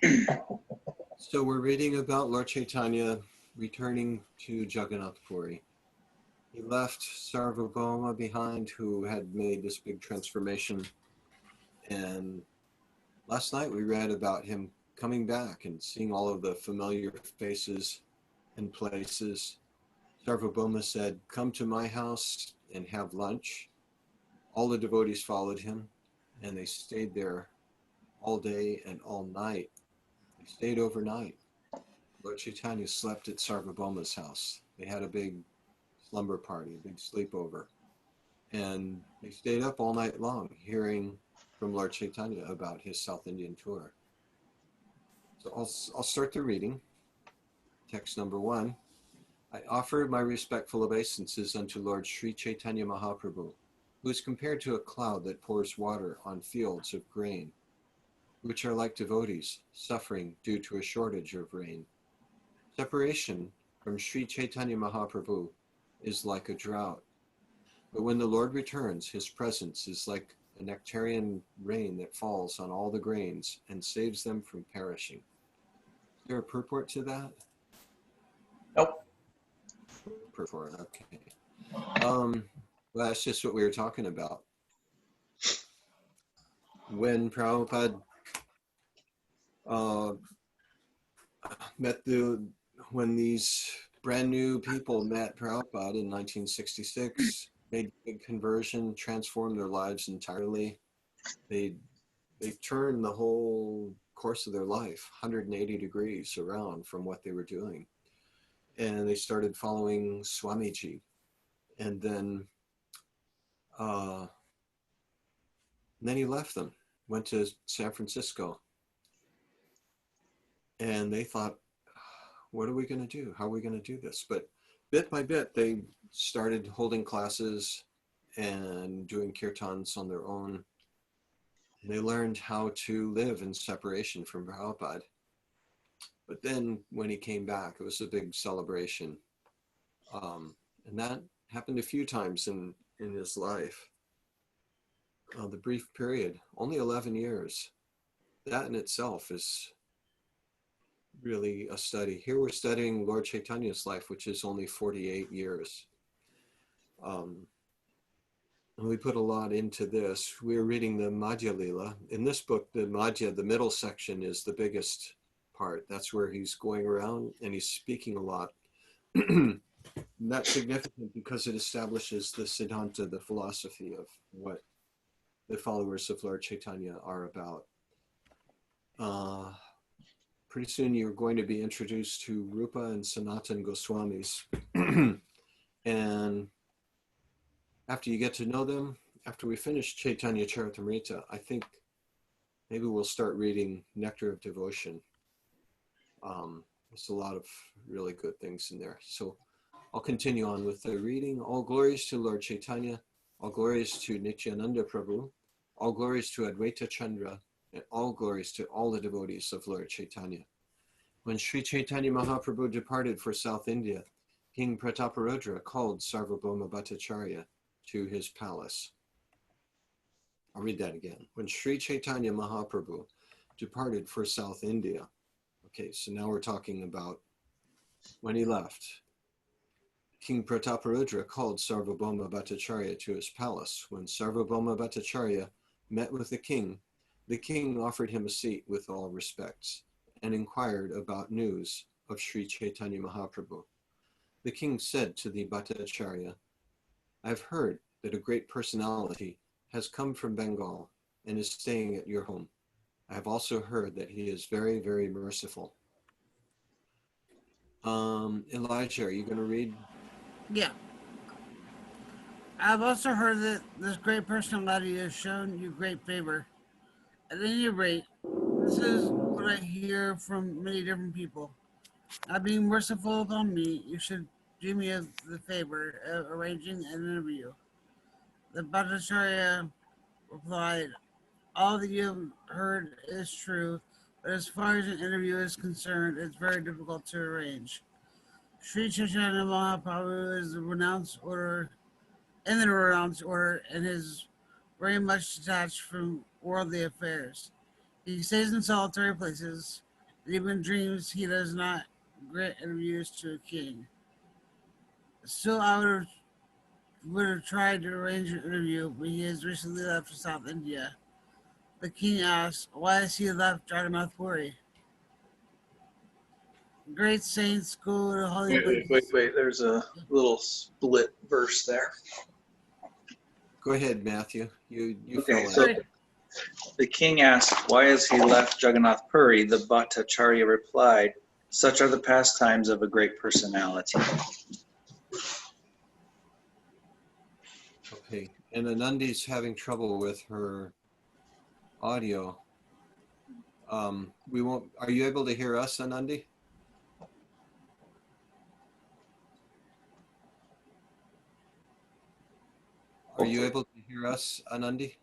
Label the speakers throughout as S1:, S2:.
S1: So we're reading about Lord Chaitanya returning to Jagannath Puri. He left Sarvabhauma behind, who had made this big transformation. And last night we read about him coming back and seeing all of the familiar faces and places. Sarvabhauma said, "Come to my house and have lunch." All the devotees followed him, and they stayed there all day and all night. They stayed overnight. Lord Chaitanya slept at Sarvabhauma's house. They had a big slumber party, a big sleepover. And they stayed up all night long hearing from Lord Chaitanya about his South Indian tour. So I'll start the reading. Text number 1. I offer my respectful obeisances unto Lord Sri Chaitanya Mahaprabhu, who is compared to a cloud that pours water on fields of grain, which are like devotees suffering due to a shortage of rain. Separation from Sri Chaitanya Mahaprabhu is like a drought. But when the Lord returns, his presence is like a nectarian rain that falls on all the grains and saves them from perishing. Is there a purport to that?
S2: Nope.
S1: Purport, okay. Well, that's just what we were talking about. When Prabhupada when these brand new people met Prabhupada in 1966, made a big conversion, transformed their lives entirely. They turned the whole course of their life 180 degrees around from what they were doing. And they started following Swamiji. And then he left them, went to San Francisco. And they thought, what are we going to do? How are we going to do this? But bit by bit, they started holding classes and doing kirtans on their own. And they learned how to live in separation from Prabhupada. But then when he came back, it was a big celebration. And that happened a few times in his life. The brief period, only 11 years. That in itself is really a study. Here we're studying Lord Chaitanya's life, which is only 48 years. And we put a lot into this. We're reading the Madhya Lila. In this book, the Madhya, the middle section, is the biggest part. That's where he's going around and he's speaking a lot. That's significant because it establishes the Siddhanta, the philosophy of what the followers of Lord Chaitanya are about. Pretty soon you're going to be introduced to Rupa and Sanatan Goswamis. And after you get to know them, after we finish Caitanya Caritamrta, I think maybe we'll start reading Nectar of Devotion. There's a lot of really good things in there. So I'll continue on with the reading. All glories to Lord Chaitanya, all glories to Nityananda Prabhu, all glories to Advaita Chandra, and all glories to all the devotees of Lord Chaitanya. When Sri Chaitanya Mahaprabhu departed for South India, King Prataparudra called Sarvabhauma Bhattacharya to his palace. I'll read that again. When Sri Chaitanya Mahaprabhu departed for South India, okay, so now we're talking about when he left. King Prataparudra called Sarvabhauma Bhattacharya to his palace. When Sarvabhauma Bhattacharya met with the king offered him a seat with all respects and inquired about news of Sri Chaitanya Mahaprabhu. The king said to the Bhattacharya, "I've heard that a great personality has come from Bengal and is staying at your home. I have also heard that he is very, very merciful." Elijah, are you going to read?
S3: Yeah. I've also heard that this great personality has shown you great favor. At any rate, this is what I hear from many different people. Not being merciful upon me, you should do me the favor of arranging an interview. The Bhattacharya replied, all that you have heard is true, but as far as an interview is concerned, it's very difficult to arrange. Sri Chaitanya Mahaprabhu is the renounced order, and is very much detached from worldly affairs. He stays in solitary places, Even dreams he does not grant interviews to a king. Still, I would have tried to arrange an interview, but he has recently left for South India. The king asked, why has he left Jagannath Puri? Great saints go to holy places.
S2: Wait. There's a little split verse there.
S1: Go ahead, Matthew. You
S2: Okay,
S1: fill in.
S2: so the king asked, why has he left Jagannath Puri? The Bhattacharya replied, such are the pastimes of a great personality.
S1: Okay, and Anandi's having trouble with her audio. We won't. Are you able to hear us, Anandi? Are you able to hear us, Anandi?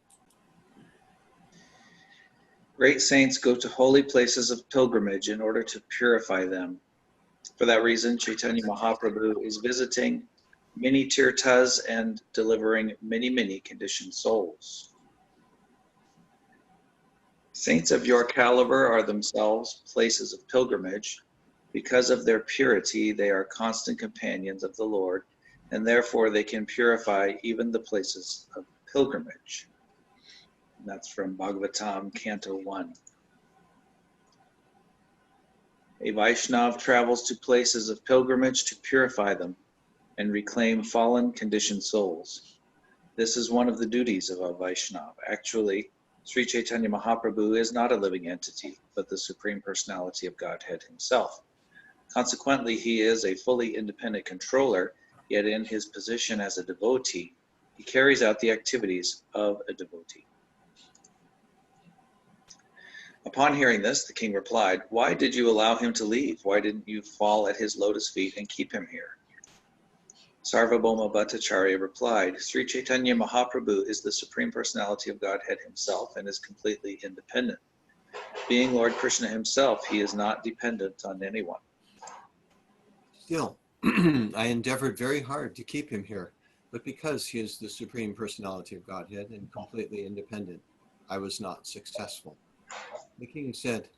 S2: Great saints go to holy places of pilgrimage in order to purify them. For that reason, Caitanya Mahaprabhu is visiting many tirthas and delivering many conditioned souls. Saints of your caliber are themselves places of pilgrimage. Because of their purity, they are constant companions of the Lord, and therefore they can purify even the places of pilgrimage. And that's from Bhagavatam, Canto 1. A Vaishnav travels to places of pilgrimage to purify them and reclaim fallen, conditioned souls. This is one of the duties of a Vaishnav. Actually, Sri Caitanya Mahaprabhu is not a living entity, but the Supreme Personality of Godhead himself. Consequently, he is a fully independent controller, yet in his position as a devotee, he carries out the activities of a devotee. Upon hearing this, the king replied, why did you allow him to leave? Why didn't you fall at his lotus feet and keep him here? Sarvabhauma Bhattacharya replied, Sri Caitanya Mahaprabhu is the Supreme Personality of Godhead himself and is completely independent. Being Lord Krishna himself, he is not dependent on anyone.
S1: Still, I endeavored very hard to keep him here, but because he is the Supreme Personality of Godhead and completely independent, I was not successful. The king said,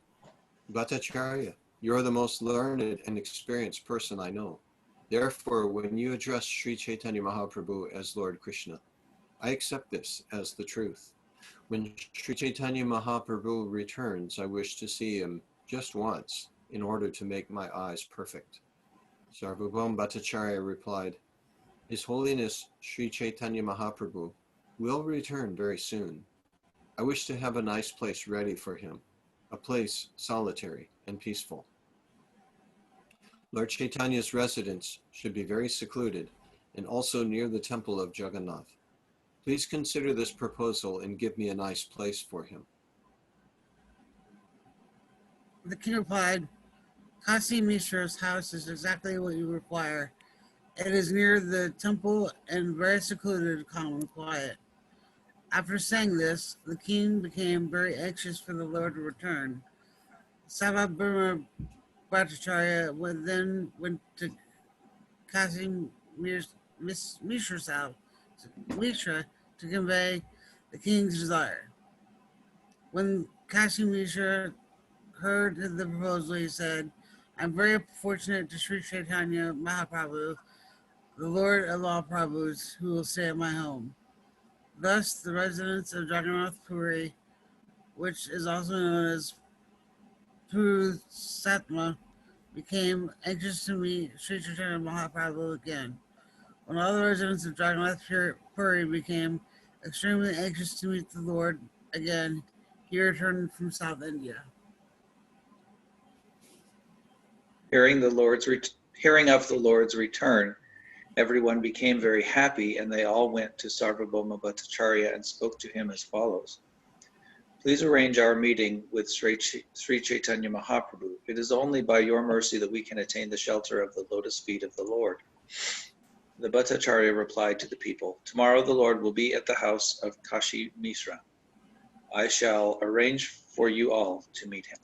S1: Bhattacharya, you are the most learned and experienced person I know. Therefore, when you address Sri Chaitanya Mahaprabhu as Lord Krishna, I accept this as the truth. When Sri Chaitanya Mahaprabhu returns, I wish to see him just once in order to make my eyes perfect. Sarvabhauma Bhattacharya replied, His Holiness Sri Chaitanya Mahaprabhu will return very soon. I wish to have a nice place ready for him, a place solitary and peaceful. Lord Chaitanya's residence should be very secluded and also near the temple of Jagannath. Please consider this proposal and give me a nice place for him.
S3: The king replied, Kasi Mishra's house is exactly what you require. It is near the temple and very secluded, calm, and quiet. After saying this, the king became very anxious for the Lord to return. Sarvabhauma Bhattacharya then went to Kasi Mishra's house, Mishra, to convey the king's desire. When Kasi Mishra heard the proposal, he said, I'm very fortunate to Sri Chaitanya Mahaprabhu, the Lord of all Prabhus, who will stay at my home. Thus, the residents of Jagannath Puri, which is also known as Purusatma, became anxious to meet Sri Chaitanya Mahaprabhu again. When all the residents of Jagannath Puri became extremely anxious to meet the Lord again, he returned from South India.
S2: Hearing of the Lord's return, everyone became very happy, and they all went to Sarvabhauma Bhattacharya and spoke to him as follows. Please arrange our meeting with Sri Chaitanya Mahaprabhu. It is only by your mercy that we can attain the shelter of the lotus feet of the Lord. The Bhattacharya replied to the people, tomorrow the Lord will be at the house of Kashi Mishra. I shall arrange for you all to meet him.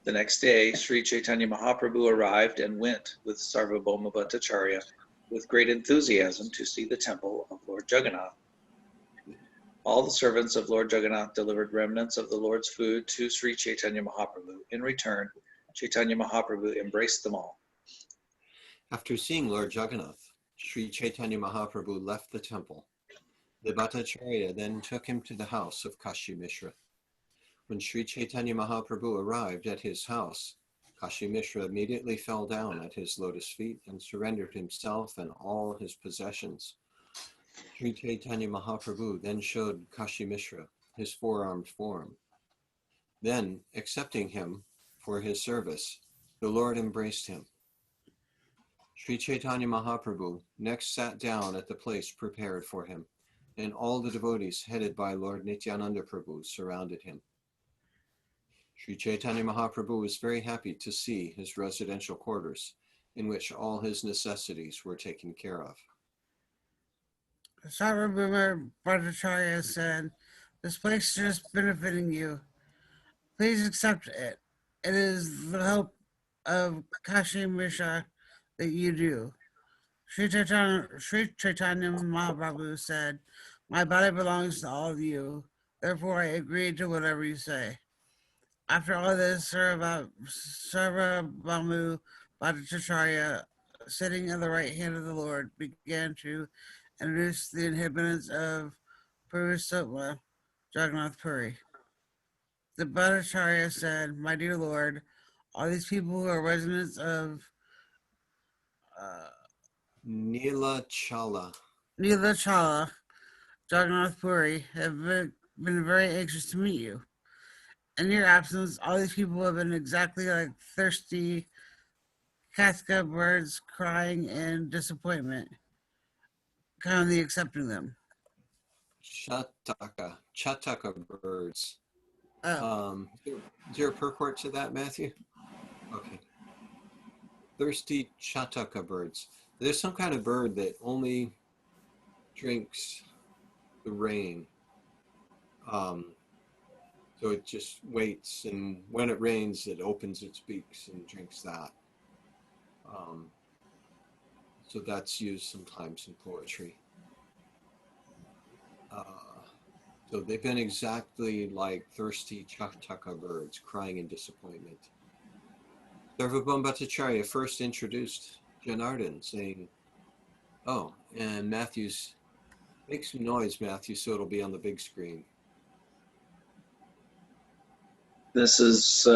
S2: The next day, Sri Chaitanya Mahaprabhu arrived and went with Sarvabhauma Bhattacharya with great enthusiasm to see the temple of Lord Jagannath. All the servants of Lord Jagannath delivered remnants of the Lord's food to Sri Chaitanya Mahaprabhu. In return, Chaitanya Mahaprabhu embraced them all.
S1: After seeing Lord Jagannath, Sri Chaitanya Mahaprabhu left the temple. The Bhattacharya then took him to the house of Kashi Mishra. When Sri Chaitanya Mahaprabhu arrived at his house, Kashi Mishra immediately fell down at his lotus feet and surrendered himself and all his possessions. Sri Chaitanya Mahaprabhu then showed Kashi Mishra his four-armed form. Then, accepting him for his service, the Lord embraced him. Sri Chaitanya Mahaprabhu next sat down at the place prepared for him, and all the devotees headed by Lord Nityananda Prabhu surrounded him. Sri Chaitanya Mahaprabhu was very happy to see his residential quarters, in which all his necessities were taken care of.
S3: Sarvabhauma Bhattacharya said, "This place is just benefiting you. Please accept it. It is the help of Kashi Mishra that you do." Sri Chaitanya Mahaprabhu said, "My body belongs to all of you. Therefore, I agree to whatever you say." After all this, Sarvabhauma Bhattacharya, sitting at the right hand of the Lord, began to introduce the inhabitants of Purushotama, Jagannath Puri. The Bhattacharya said, "My dear Lord, all these people who are residents of
S1: Nilachala.
S3: Nilachala, Jagannath Puri, have been very anxious to meet you. In your absence, all these people have been exactly like thirsty Katka birds crying in disappointment, kindly accepting them."
S1: Chataka birds.
S3: Oh,
S1: Is there a purport to that, Matthew? Okay. Thirsty Chataka birds. There's some kind of bird that only drinks the rain. So it just waits, and when it rains, it opens its beaks and drinks that. So that's used sometimes in poetry. So they've been exactly like thirsty Chataka birds crying in disappointment. Sarvabhauma Bhattacharya first introduced Janardhan, saying, "Oh, and Matthew's, make some noise, Matthew, so it'll be on the big screen."
S2: This is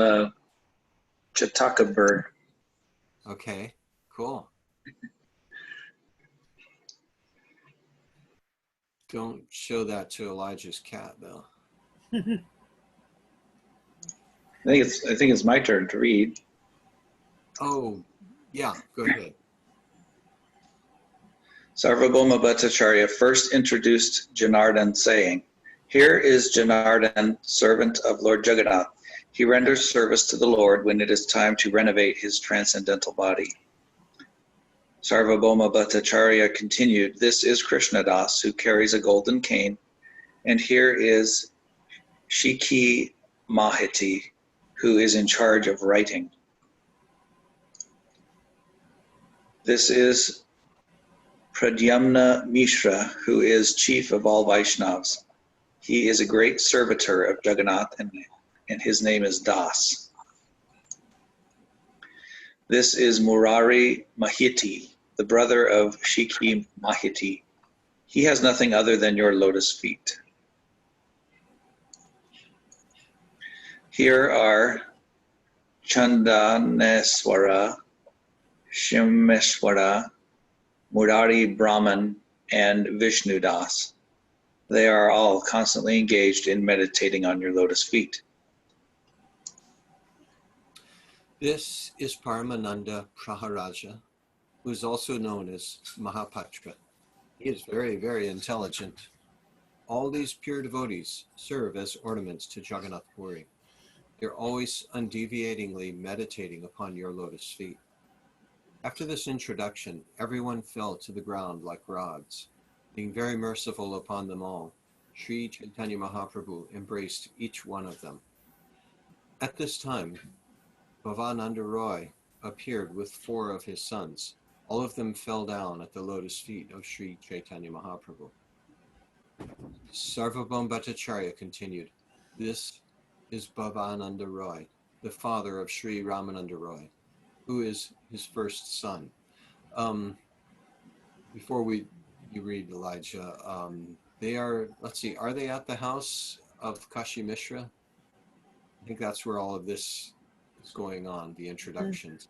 S2: Chataka bird.
S1: Okay, cool. Don't show that to Elijah's cat, though.
S2: I think it's my turn to read.
S1: Oh, yeah, go ahead.
S2: Sarvabhauma Bhattacharya first introduced Janardhan, saying, "Here is Janardhan, servant of Lord Jagannath. He renders service to the Lord when it is time to renovate his transcendental body." Sarvabhauma Bhattacharya continued, "This is Krishnadas, who carries a golden cane, and here is Shiki Mahiti, who is in charge of writing. This is Pradyumna Mishra, who is chief of all Vaishnavas. He is a great servitor of Jagannath, and his name is Das. This is Murari Mahiti, the brother of Shiki Mahiti. He has nothing other than your lotus feet. Here are Chandaneswara, Shimeshwara, Murari Brahman, and Vishnudas. They are all constantly engaged in meditating on your lotus feet."
S1: This is Paramananda Praharaja, who is also known as Mahapatra. He is very, very intelligent. All these pure devotees serve as ornaments to Jagannath Puri. They're always undeviatingly meditating upon your lotus feet. After this introduction, everyone fell to the ground like rods. Being very merciful upon them all, Sri Chaitanya Mahaprabhu embraced each one of them. At this time, Bhavananda Roy appeared with 4 of his sons. All of them fell down at the lotus feet of Sri Chaitanya Mahaprabhu. Sarvabhauma Bhattacharya continued, "This is Bhavananda Roy, the father of Sri Ramananda Roy, who is his first son." Before you read, Elijah, they are, let's see, are they at the house of Kashi Mishra? I think that's where all of this is going on, the introductions.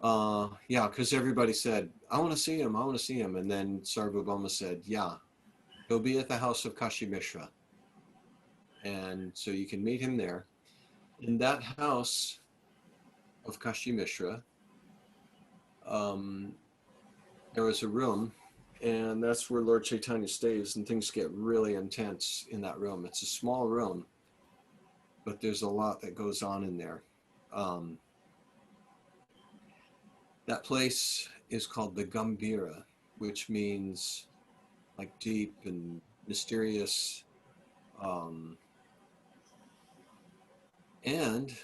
S1: Yeah, because everybody said, "I want to see him, I want to see him." And then Sarvabhauma said, "Yeah, he'll be at the house of Kashi Mishra." And so you can meet him there. In that house of Kashi Mishra, there was a room, and that's where Lord Chaitanya stays, and things get really intense in that room. It's a small room, but there's a lot that goes on in there. That place is called the Gambira, which means like deep and mysterious. And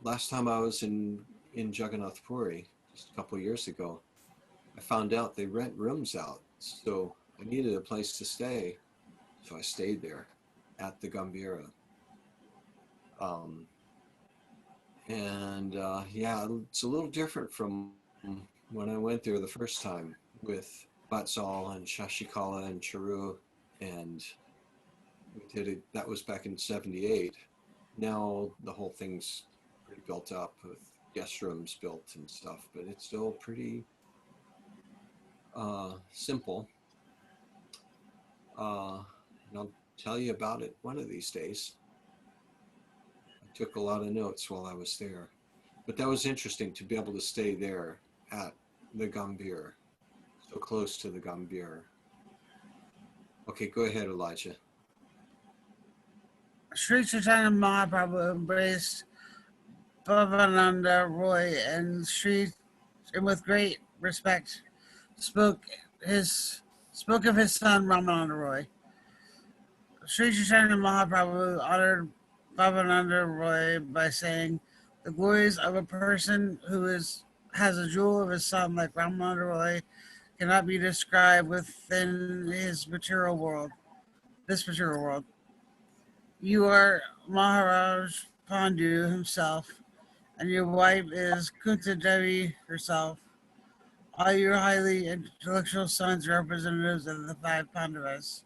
S1: last time I was in Jagannath Puri, just a couple of years ago, I found out they rent rooms out. So I needed a place to stay. So I stayed there at the Gambira. Yeah, it's a little different from when I went there the first time with Batsal and Shashikala and Charu, and we did it. That was back in '78. Now the whole thing's pretty built up with guest rooms built and stuff, but it's still pretty simple. And I'll tell you about it one of these days. I took a lot of notes while I was there. But that was interesting to be able to stay there at the Gambir, so close to the Gambir. Okay, go ahead, Elijah.
S3: Sri Chaitanya Mahaprabhu embraced Bhavananda Roy and with great respect, spoke of his son Ramananda Roy. Sri Chaitanya Mahaprabhu honored Bhavananda Roy by saying, "The glories of a person who has a jewel of his son like Ramananda Roy cannot be described within this material world. You are Maharaj Pandu himself, and your wife is Kunta Devi herself. All your highly intellectual sons are representatives of the five Pandavas."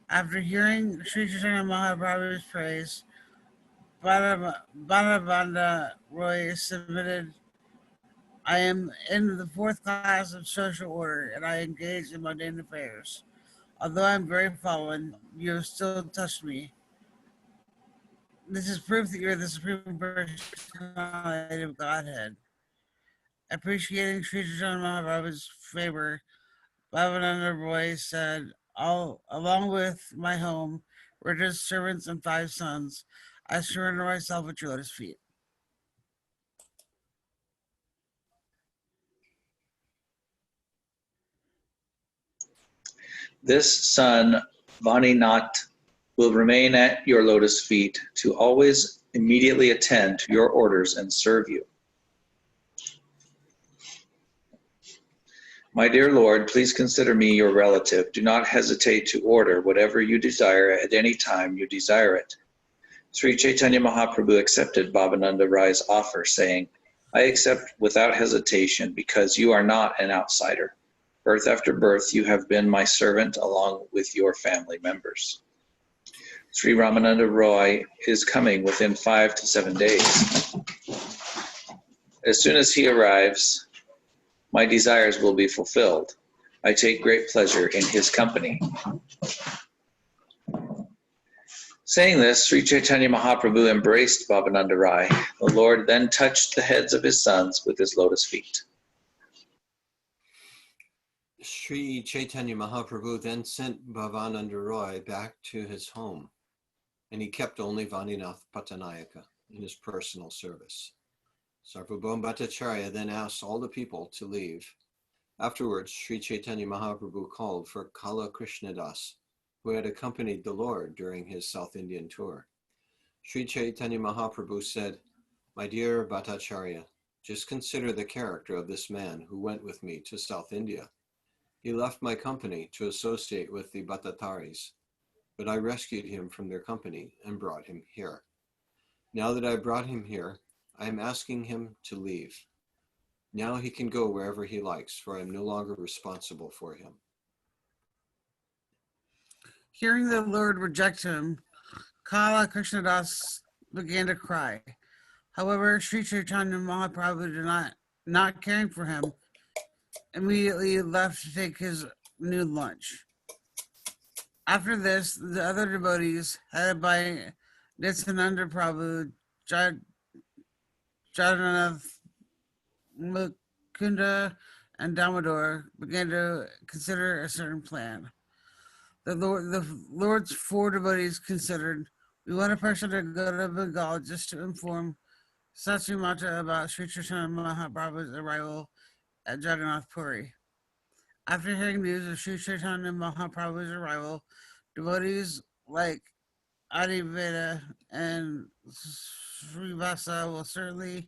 S3: After hearing Sri Chaitanya Mahaprabhu's praise, Bhanavanda Roy submitted, "I am in the fourth class of social order, and I engage in mundane affairs. Although I am very fallen, you have still touched me. This is proof that you are the supreme personality of Godhead." Appreciating Sri Chaitanya Mahaprabhu's favor, Bhavananda Roy said, "Along with my home, Raja's servants, and 5 sons, I surrender myself at your lotus feet."
S2: This son, Vaninath, will remain at your lotus feet to always immediately attend to your orders and serve you. My dear Lord, please consider me your relative. Do not hesitate to order whatever you desire at any time you desire it. Sri Chaitanya Mahaprabhu accepted Bhavananda Rai's offer, saying, "I accept without hesitation because you are not an outsider. Birth after birth, you have been my servant along with your family members." Sri Ramananda Roy is coming within 5 to 7 days. As soon as he arrives, my desires will be fulfilled. I take great pleasure in his company. Saying this, Sri Chaitanya Mahaprabhu embraced Bhavananda Rai. The Lord then touched the heads of his sons with his lotus feet.
S1: Sri Chaitanya Mahaprabhu then sent Bhavananda Roy back to his home, and he kept only Vaninath Pattanayaka in his personal service. Sarvabhauma Bhattacharya then asked all the people to leave. Afterwards, Sri Chaitanya Mahaprabhu called for Kala Krishnadas, who had accompanied the Lord during his South Indian tour. Sri Chaitanya Mahaprabhu said, "My dear Bhattacharya, just consider the character of this man who went with me to South India. He left my company to associate with the Bhattataris, but I rescued him from their company and brought him here. Now that I brought him here, I am asking him to leave. Now he can go wherever he likes, for I am no longer responsible for him.
S3: Hearing the Lord reject him, Kala Krishnadas began to cry. However, Sri Chaitanya Mahaprabhu did not caring for him, immediately left to take his new lunch. After this, the other devotees, headed by Nityananda Prabhu, Jagannath, Mukunda, and Damodar, began to consider a certain plan. The Lord's four devotees considered, we want a person to go to Bengal just to inform Sachimata about Sri Chaitanya Mahaprabhu's arrival at Jagannath Puri. After hearing news of Sri Chaitanya Mahaprabhu's arrival, devotees like Adiveda and Srivasa will certainly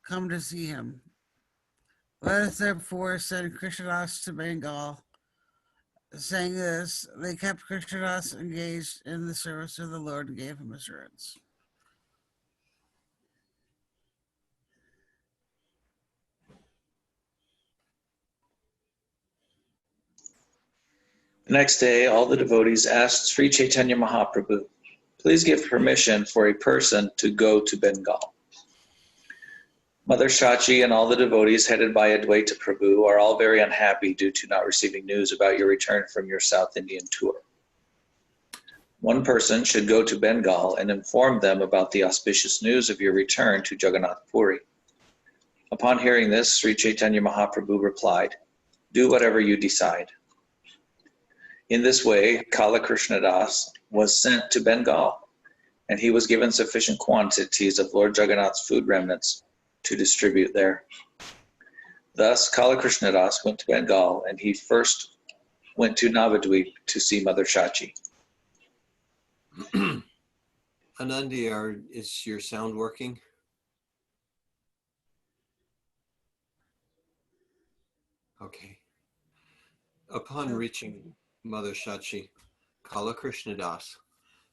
S3: come to see him. Let us therefore send Krishnadas to Bengal. Saying this, they kept Krishnadas engaged in the service of the Lord and gave him assurance.
S2: The next day, all the devotees asked Sri Chaitanya Mahaprabhu, please give permission for a person to go to Bengal. Mother Shachi and all the devotees headed by Advaita Prabhu are all very unhappy due to not receiving news about your return from your South Indian tour. One person should go to Bengal and inform them about the auspicious news of your return to Jagannath Puri. Upon hearing this, Sri Chaitanya Mahaprabhu replied, do whatever you decide. In this way, Kala Krishnadas was sent to Bengal, and he was given sufficient quantities of Lord Jagannath's food remnants to distribute there. Thus, Kala Krishnadas went to Bengal, and he first went to Navadvip to see Mother Shachi.
S1: Anandi, is your sound working? Okay. Upon reaching Mother Shachi, Kala Krishnadas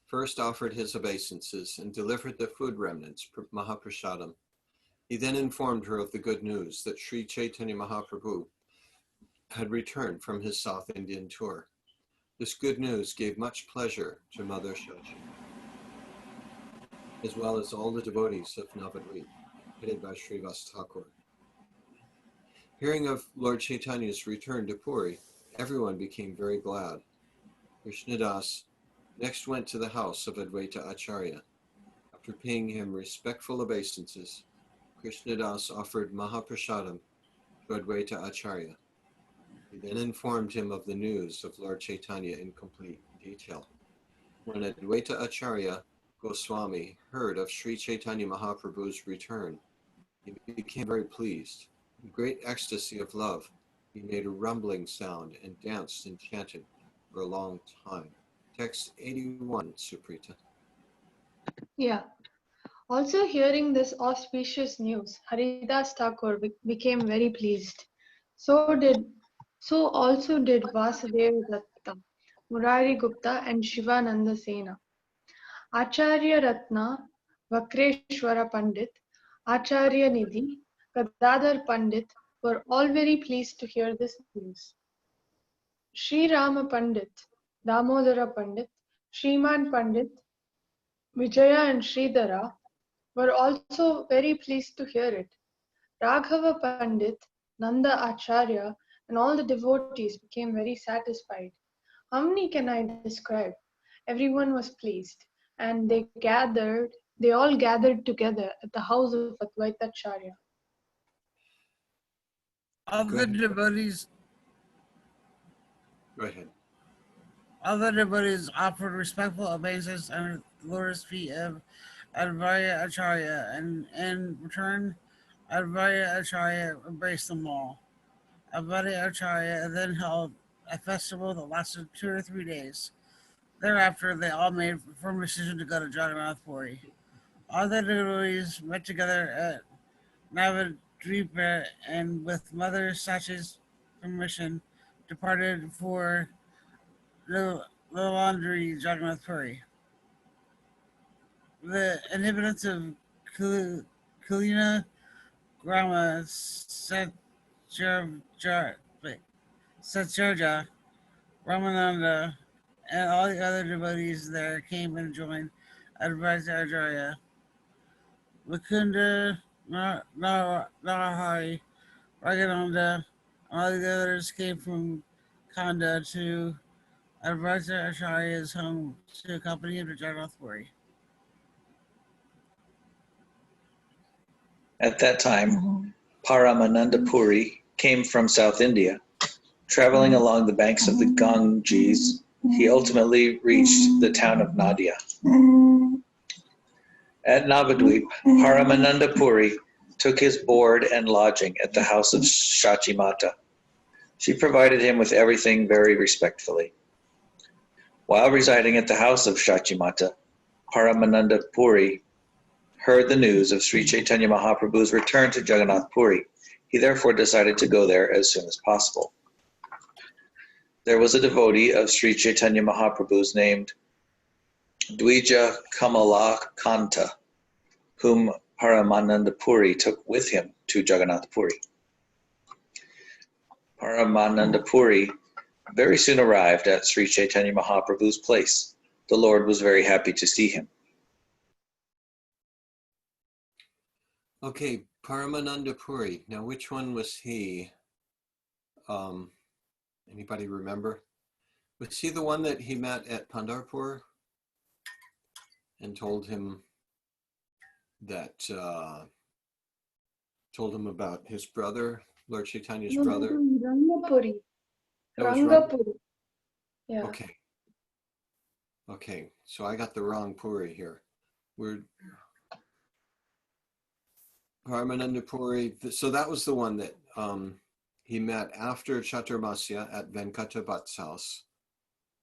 S1: first offered his obeisances and delivered the food remnants, Mahaprasadam. He then informed her of the good news that Sri Chaitanya Mahaprabhu had returned from his South Indian tour. This good news gave much pleasure to Mother Shachi, as well as all the devotees of Navadvip, headed by Srivas Thakur. Hearing of Lord Chaitanya's return to Puri, everyone became very glad. Krishnadas next went to the house of Advaita Acharya. After paying him respectful obeisances, Krishnadas offered Mahaprasadam to Advaita Acharya. He then informed him of the news of Lord Chaitanya in complete detail. When Advaita Acharya Goswami heard of Sri Chaitanya Mahaprabhu's return, he became very pleased. In great ecstasy of love, he made a rumbling sound and danced and chanted for a long time. Text 81, Suprita.
S4: Yeah. Also hearing this auspicious news, Haridas Thakur became very pleased. So also did Vasudeva Datta, Murari Gupta and Shivananda Sena. Acharya Ratna, Vakreshwara Pandit, Acharya Nidhi, Gadadhar Pandit were all very pleased to hear this news. Sri Rama Pandit, Damodara Pandit, Shriman Pandit, Vijaya and Sridhara were also very pleased to hear it. Raghava Pandit, Nanda Acharya, and all the devotees became very satisfied. How many can I describe? Everyone was pleased, and they all gathered together at the house of Advaita Acharya.
S3: All the devotees
S1: Go ahead.
S3: Other devotees offered respectful obeisances under the Lord's feet of Advaita Acharya, and in return, Advaita Acharya embraced them all. Advaita Acharya then held a festival that lasted 2 or 3 days. Thereafter, they all made a firm decision to go to Jagannath Puri. All the devotees met together at Navadvipa, and with Mother Sachi's permission, departed for the laundry Jagannath Puri. The inhabitants of Kalina Grama Satyaja, Ramananda, and all the other devotees there came and joined Advaita Acharya. Mukunda, Narahari, Ragananda, and all the others came from Kanda to Advaita Acharya's home to accompany him to Jagannath Puri.
S2: At that time, Paramanandapuri came from South India. Traveling along the banks of the Ganges, he ultimately reached the town of Nadia. At Navadvip, Paramanandapuri took his board and lodging at the house of Shachimata. She provided him with everything very respectfully. While residing at the house of Shachimata, Paramanandapuri heard the news of Sri Chaitanya Mahaprabhu's return to Jagannath Puri. He therefore decided to go there as soon as possible. There was a devotee of Sri Chaitanya Mahaprabhu's named Dvija Kamalakanta, whom Paramanandapuri took with him to Jagannath Puri. Paramanandapuri very soon arrived at Sri Chaitanya Mahaprabhu's place. The Lord was very happy to see him.
S1: Okay, Paramanandapuri. Now, which one was he? Anybody remember? Was he the one that he met at Pandharpur and told him that, told him about his brother, Lord Chaitanya's brother?
S4: Rangapuri.
S1: That was
S4: Rangapuri. Yeah.
S1: Okay. Okay, so I got the wrong Puri here. We're Paramanandapuri. So that was the one that he met after Chaturmasya at Venkatabat's house.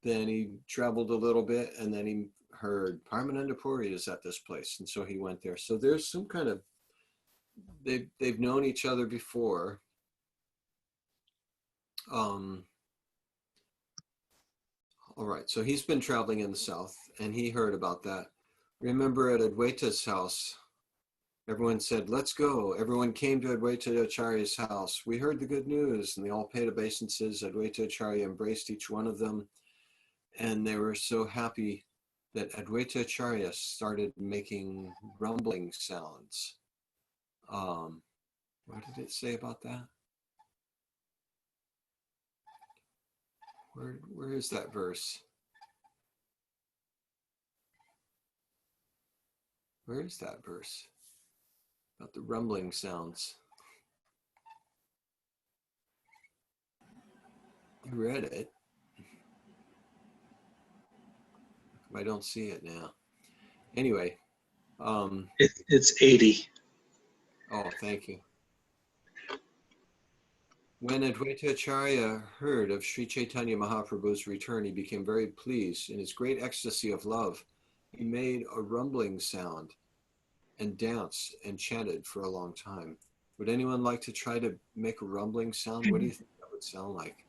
S1: Then he traveled a little bit, and then he heard Paramanandapuri is at this place, and so he went there. So there's some kind of they've known each other before. All right, so he's been traveling in the south, and he heard about that. Remember at Adwaita's house, everyone said, let's go. Everyone came to Advaita Acharya's house. We heard the good news, and they all paid obeisances. Advaita Acharya embraced each one of them, and they were so happy that Advaita Acharya started making rumbling sounds. What did it say about that? Where is that verse? Where is that verse? About the rumbling sounds. I read it. I don't see it now. Anyway.
S2: It's 80.
S1: Oh, thank you. When Advaita Acharya heard of Sri Chaitanya Mahaprabhu's return, he became very pleased. In his great ecstasy of love, he made a rumbling sound and danced and chanted for a long time. Would anyone like to try to make a rumbling sound? What do you think that would sound like?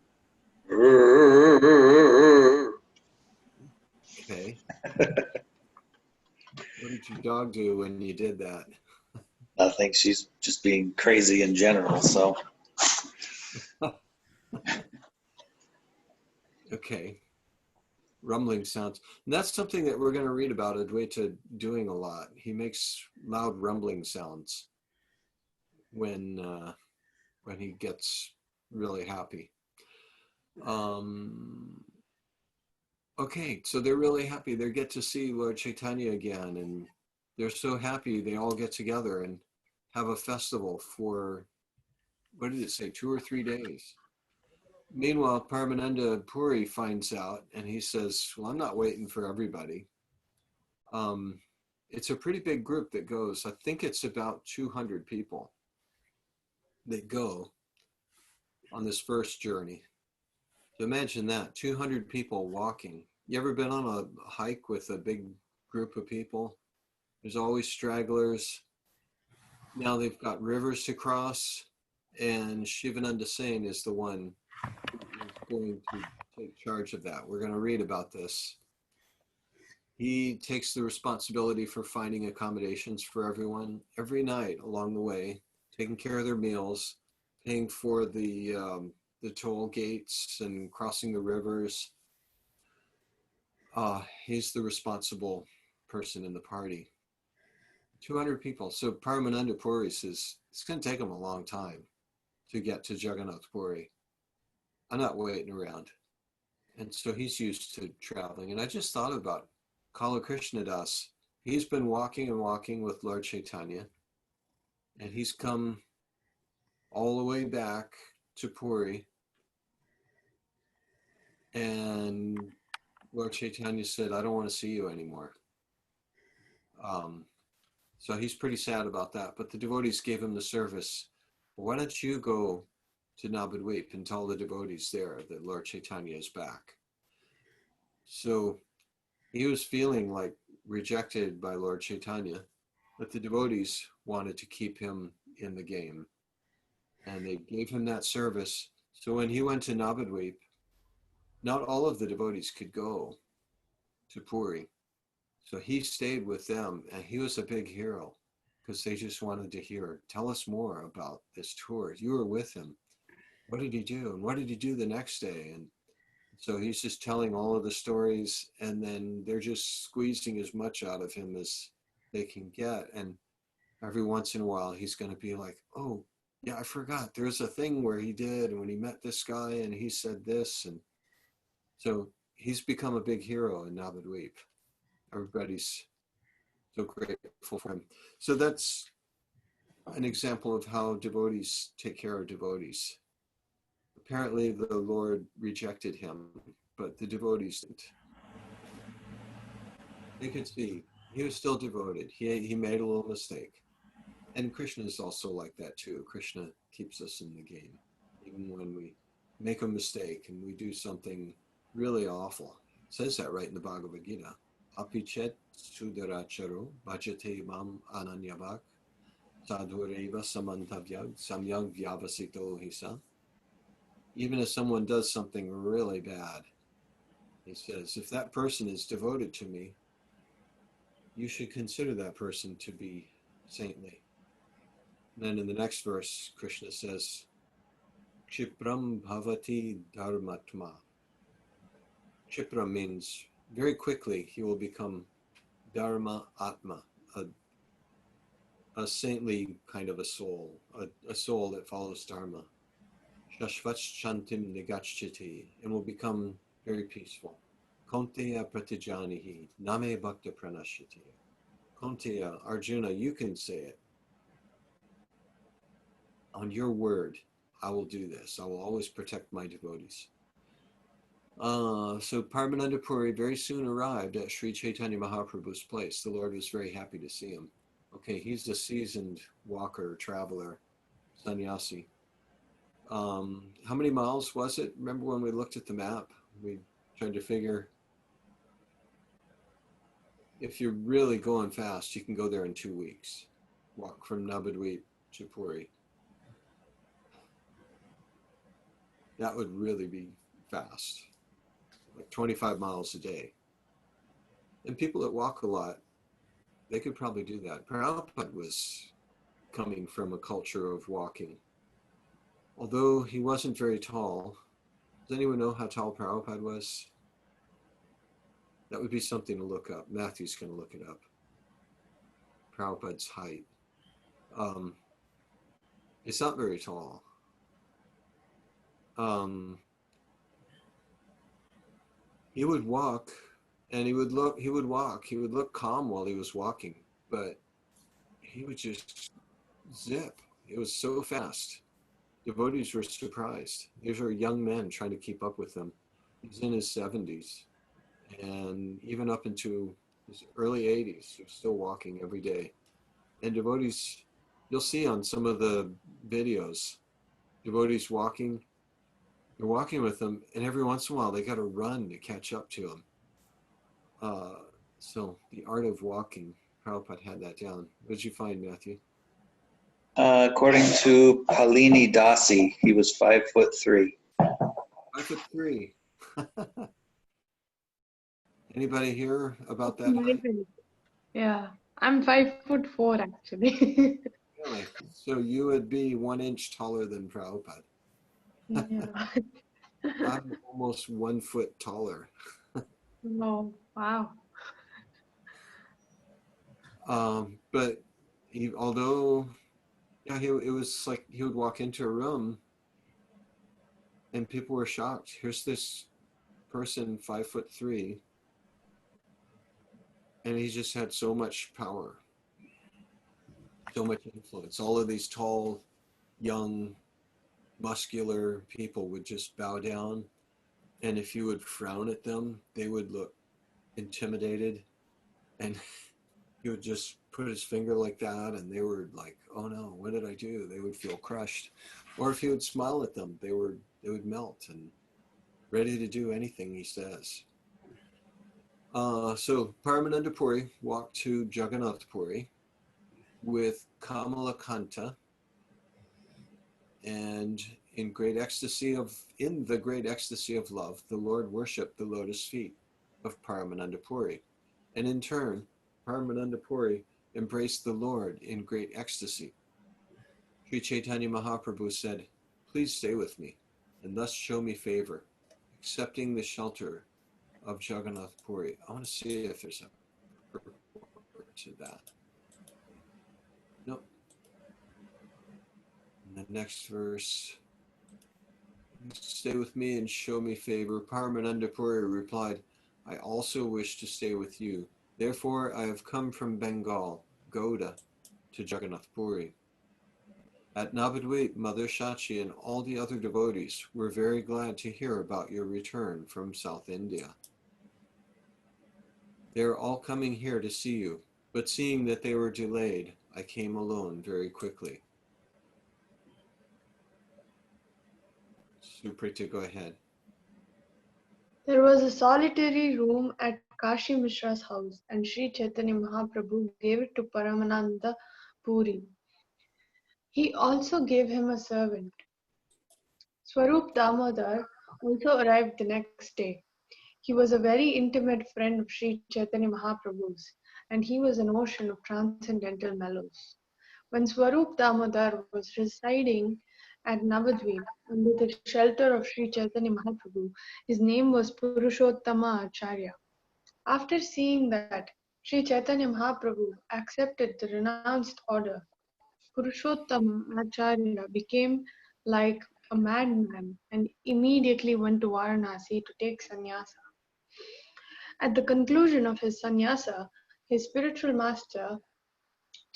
S1: Okay. What did your dog do when you did that?
S2: Nothing. She's just being crazy in general, so.
S1: Okay. Rumbling sounds. And that's something that we're going to read about Advaita doing a lot. He makes loud rumbling sounds when he gets really happy. Okay, so they're really happy. They get to see Lord Chaitanya again, and they're so happy they all get together and have a festival for, what did it say, 2 or 3 days. Meanwhile, Paramananda Puri finds out, and he says, well, I'm not waiting for everybody. It's a pretty big group that goes. I think it's about 200 people that go on this first journey. So imagine that, 200 people walking. You ever been on a hike with a big group of people? There's always stragglers. Now they've got rivers to cross, and Shivananda Sen is the one who's going to take charge of that. We're going to read about this. He takes the responsibility for finding accommodations for everyone every night along the way, taking care of their meals, paying for the toll gates and crossing the rivers. He's the responsible person in the party. 200 people. So Paramananda Puri says it's going to take him a long time to get to Jagannath Puri. I'm not waiting around. And so he's used to traveling. And I just thought about Kala Krishna Das. He's been walking and walking with Lord Chaitanya. And he's come all the way back to Puri. And Lord Chaitanya said, I don't want to see you anymore. So he's pretty sad about that. But the devotees gave him the service. Why don't you go to Navadvip and tell the devotees there that Lord Chaitanya is back? So he was feeling like rejected by Lord Chaitanya, but the devotees wanted to keep him in the game. And they gave him that service. So when he went to Navadvip, not all of the devotees could go to Puri. So he stayed with them, and he was a big hero because they just wanted to hear, tell us more about this tour. You were with him. What did he do? And what did he do the next day? And so he's just telling all of the stories, and then they're just squeezing as much out of him as they can get. And every once in a while, he's going to be like, oh, yeah, I forgot. There's a thing where he did, and when he met this guy, and he said this. And so he's become a big hero in Navadvip. Everybody's so grateful for him. So that's an example of how devotees take care of devotees. Apparently the Lord rejected him, but the devotees didn't. They could see he was still devoted. He made a little mistake. And Krishna is also like that too. Krishna keeps us in the game. Even when we make a mistake and we do something really awful. It says that right in the Bhagavad Gita. Apichet sudaracharo bhajate mam ananyabhak sadhureva samantavyag samyag vyavasito hisa. Even if someone does something really bad, he says, if that person is devoted to me, you should consider that person to be saintly. And then in the next verse, Krishna says, Kshipram bhavati dharmatma. Kshipram means very quickly he will become dharma atma, a saintly kind of a soul that follows dharma. Shashvat shantim nigachchiti, and will become very peaceful. Konteya pratijanihi, name bhakta pranashiti. Konteya, Arjuna, you can say it. On your word, I will do this. I will always protect my devotees. So Paramananda Puri very soon arrived at Sri Chaitanya Mahaprabhu's place. The Lord was very happy to see him. Okay, he's a seasoned walker, traveler, sannyasi. How many miles was it? Remember when we looked at the map? We tried to figure, if you're really going fast, you can go there in 2 weeks. Walk from Navadvip to Puri. That would really be fast, like 25 miles a day. And people that walk a lot, they could probably do that. Prabhupada was coming from a culture of walking. Although he wasn't very tall, does anyone know how tall Prabhupada was? That would be something to look up. Matthew's going to look it up. Prabhupada's height. It's not very tall. He would walk, and he would look calm while he was walking, but he would just zip. It was so fast. Devotees were surprised. These were young men trying to keep up with them. He's in his 70s, and even up into his early 80s, he was still walking every day. And devotees, you'll see on some of the videos, devotees walking, they're walking with them, and every once in a while they got to run to catch up to him. So the art of walking, Prabhupada had that down. What did you find, Matthew?
S2: According to Palini Dasi, he was 5'3".
S1: 5'3". Anybody hear about that
S4: Very
S1: height?
S4: good. Yeah, I'm 5'4" actually.
S1: Really? So you would be 1 inch taller than Prabhupada.
S4: Yeah.
S1: I'm almost 1 foot taller.
S4: Oh, wow.
S1: But although, yeah, it was like he would walk into a room and people were shocked. Here's this person 5'3", and he just had so much power, so much influence. All of these tall, young, muscular people would just bow down, and if you would frown at them, they would look intimidated, and he would just put his finger like that, and they were like, "Oh no, what did I do?" They would feel crushed. Or if he would smile at them, they would melt and ready to do anything he says. So Paramananda Puri walked to Jagannath Puri with Kamala Kanta, and in the great ecstasy of love, the Lord worshipped the lotus feet of Paramananda Puri, and in turn, Paramananda Puri embraced the Lord in great ecstasy. Sri Chaitanya Mahaprabhu said, "Please stay with me, and thus show me favor, accepting the shelter of Jagannath Puri." I want to see if there's a purport to that. Nope. In the next verse, "Stay with me and show me favor." Paramananda Puri replied, "I also wish to stay with you. Therefore, I have come from Bengal, Goda, to Jagannath Puri." At Navadvip, Mother Shachi and all the other devotees were very glad to hear about your return from South India. They are all coming here to see you, but seeing that they were delayed, I came alone very quickly. Suprita, go ahead.
S4: There was a solitary room at Kashi Mishra's house, and Sri Chaitanya Mahaprabhu gave it to Paramananda Puri. He also gave him a servant. Swarup Damodar also arrived the next day. He was a very intimate friend of Sri Chaitanya Mahaprabhu's, and he was an ocean of transcendental mellows. When Swarup Damodar was residing at Navadvip under the shelter of Sri Chaitanya Mahaprabhu, his name was Purushottama Acharya. After seeing that Sri Chaitanya Mahaprabhu accepted the renounced order, Purushottama Acharya became like a madman and immediately went to Varanasi to take sannyasa. At the conclusion of his sannyasa, his spiritual master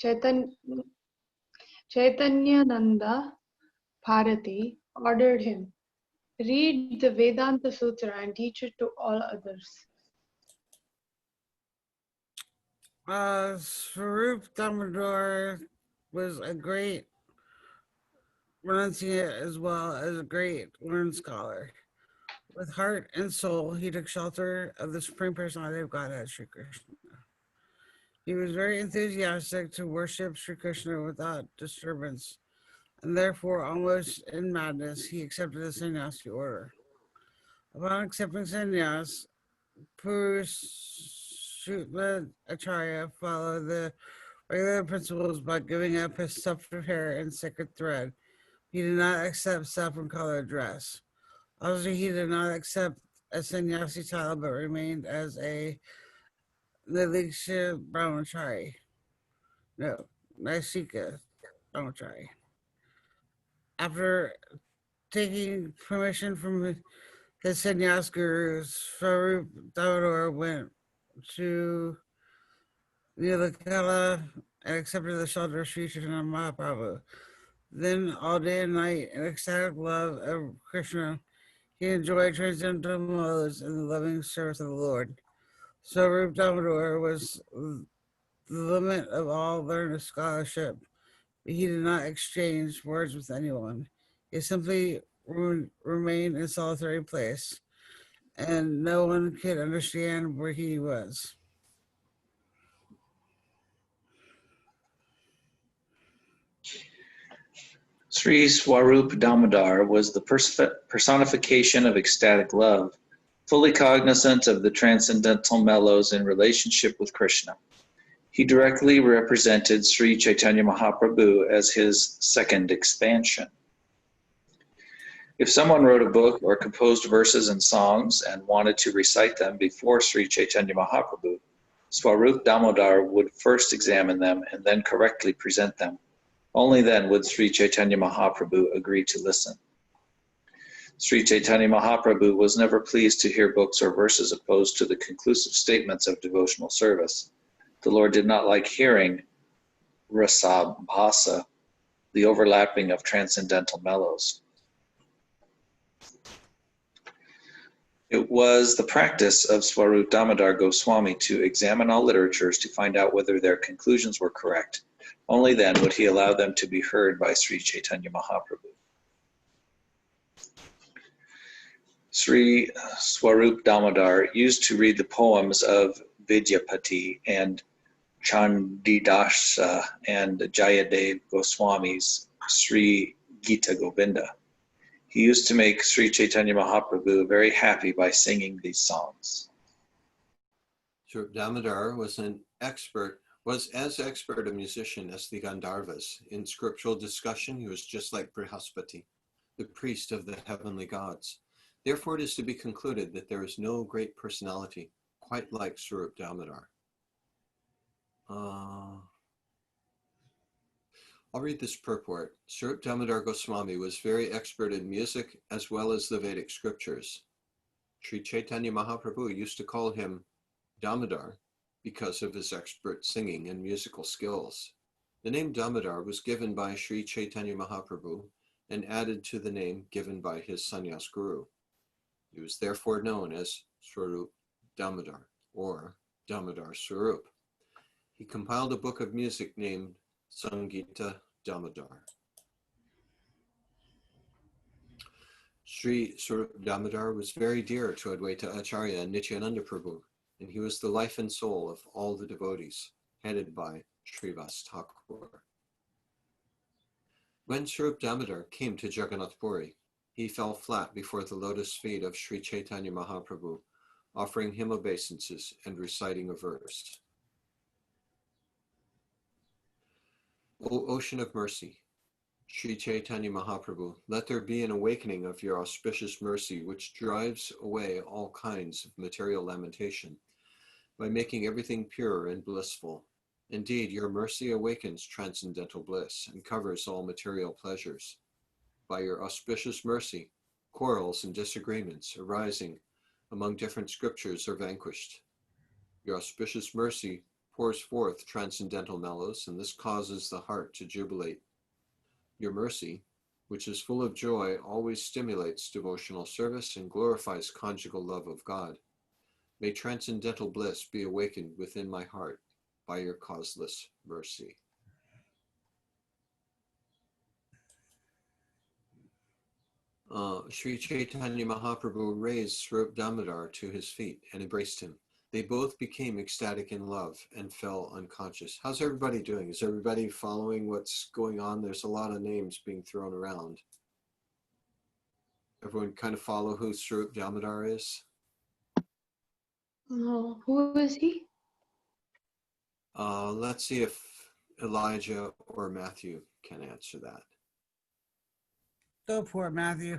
S4: Chaitanyananda Bharati ordered him, read the Vedanta Sutra and teach it to all others.
S3: Swarup Damodar was a great renunciate as well as a great learned scholar. With heart and soul, he took shelter of the Supreme Personality of Godhead, Sri Krishna. He was very enthusiastic to worship Sri Krishna without disturbance, and therefore, almost in madness, he accepted the sannyasi order. Upon accepting sannyas, Purushottama Acharya followed the regular principles by giving up his tufted hair and sacred thread. He did not accept saffron-colored dress. Also, he did not accept a sannyasi title, but remained as a Naiksha brahmachari. No, Naisika brahmachari. After taking permission from his sannyas gurus, Swarup Damodar went to Nilakala and accepted the shelter of Sri Chaitanya Mahaprabhu. Then, all day and night, in ecstatic love of Krishna, he enjoyed transcendental modes in the loving service of the Lord. Swarup Damodar was the limit of all learned scholarship, but he did not exchange words with anyone. He simply remained in a solitary place, and no one could understand where he was.
S2: Sri Swarup Damodar was the personification of ecstatic love, fully cognizant of the transcendental mellows in relationship with Krishna. He directly represented Sri Chaitanya Mahaprabhu as his second expansion. If someone wrote a book or composed verses and songs and wanted to recite them before Sri Chaitanya Mahaprabhu, Swarup Damodar would first examine them and then correctly present them. Only then would Sri Chaitanya Mahaprabhu agree to listen. Sri Chaitanya Mahaprabhu was never pleased to hear books or verses opposed to the conclusive statements of devotional service. The Lord did not like hearing rasa bhasa, the overlapping of transcendental mellows. It was the practice of Swarup Damodar Goswami to examine all literatures to find out whether their conclusions were correct. Only then would he allow them to be heard by Sri Chaitanya Mahaprabhu. Sri Swarup Damodar used to read the poems of Vidyapati and Chandidasa and Jayadev Goswami's Sri Gita Govinda. He used to make Sri Chaitanya Mahaprabhu very happy by singing these songs.
S1: Swarup Damodar was as expert a musician as the Gandharvas. In scriptural discussion, he was just like Brihaspati, the priest of the heavenly gods. Therefore, it is to be concluded that there is no great personality quite like Swarup Damodar. I'll read this purport. Swarup Damodar Goswami was very expert in music as well as the Vedic scriptures. Sri Chaitanya Mahaprabhu used to call him Damodar because of his expert singing and musical skills. The name Damodar was given by Sri Chaitanya Mahaprabhu and added to the name given by his sannyas guru. He was therefore known as Swarup Damodar or Damodar Swarup. He compiled a book of music named Sangita Damodar. Sri Swarup Damodar was very dear to Advaita Acharya and Nityananda Prabhu, and he was the life and soul of all the devotees, headed by Srivas Thakur. When Swarup Damodar came to Jagannath Puri, he fell flat before the lotus feet of Sri Chaitanya Mahaprabhu, offering him obeisances and reciting a verse. O ocean of mercy, Sri Chaitanya Mahaprabhu, let there be an awakening of your auspicious mercy which drives away all kinds of material lamentation by making everything pure and blissful. Indeed, your mercy awakens transcendental bliss and covers all material pleasures. By your auspicious mercy, quarrels and disagreements arising among different scriptures are vanquished. Your auspicious mercy pours forth transcendental mellows, and this causes the heart to jubilate. Your mercy, which is full of joy, always stimulates devotional service and glorifies conjugal love of God. May transcendental bliss be awakened within my heart by your causeless mercy. Sri Chaitanya Mahaprabhu raised Swarup Damodar to his feet and embraced him. They both became ecstatic in love and fell unconscious. How's everybody doing? Is everybody following what's going on? There's a lot of names being thrown around. Everyone kind of follow who Swarup Damodar is?
S4: Who is he?
S1: Let's see if Elijah or Matthew can answer that.
S3: Go for it, Matthew.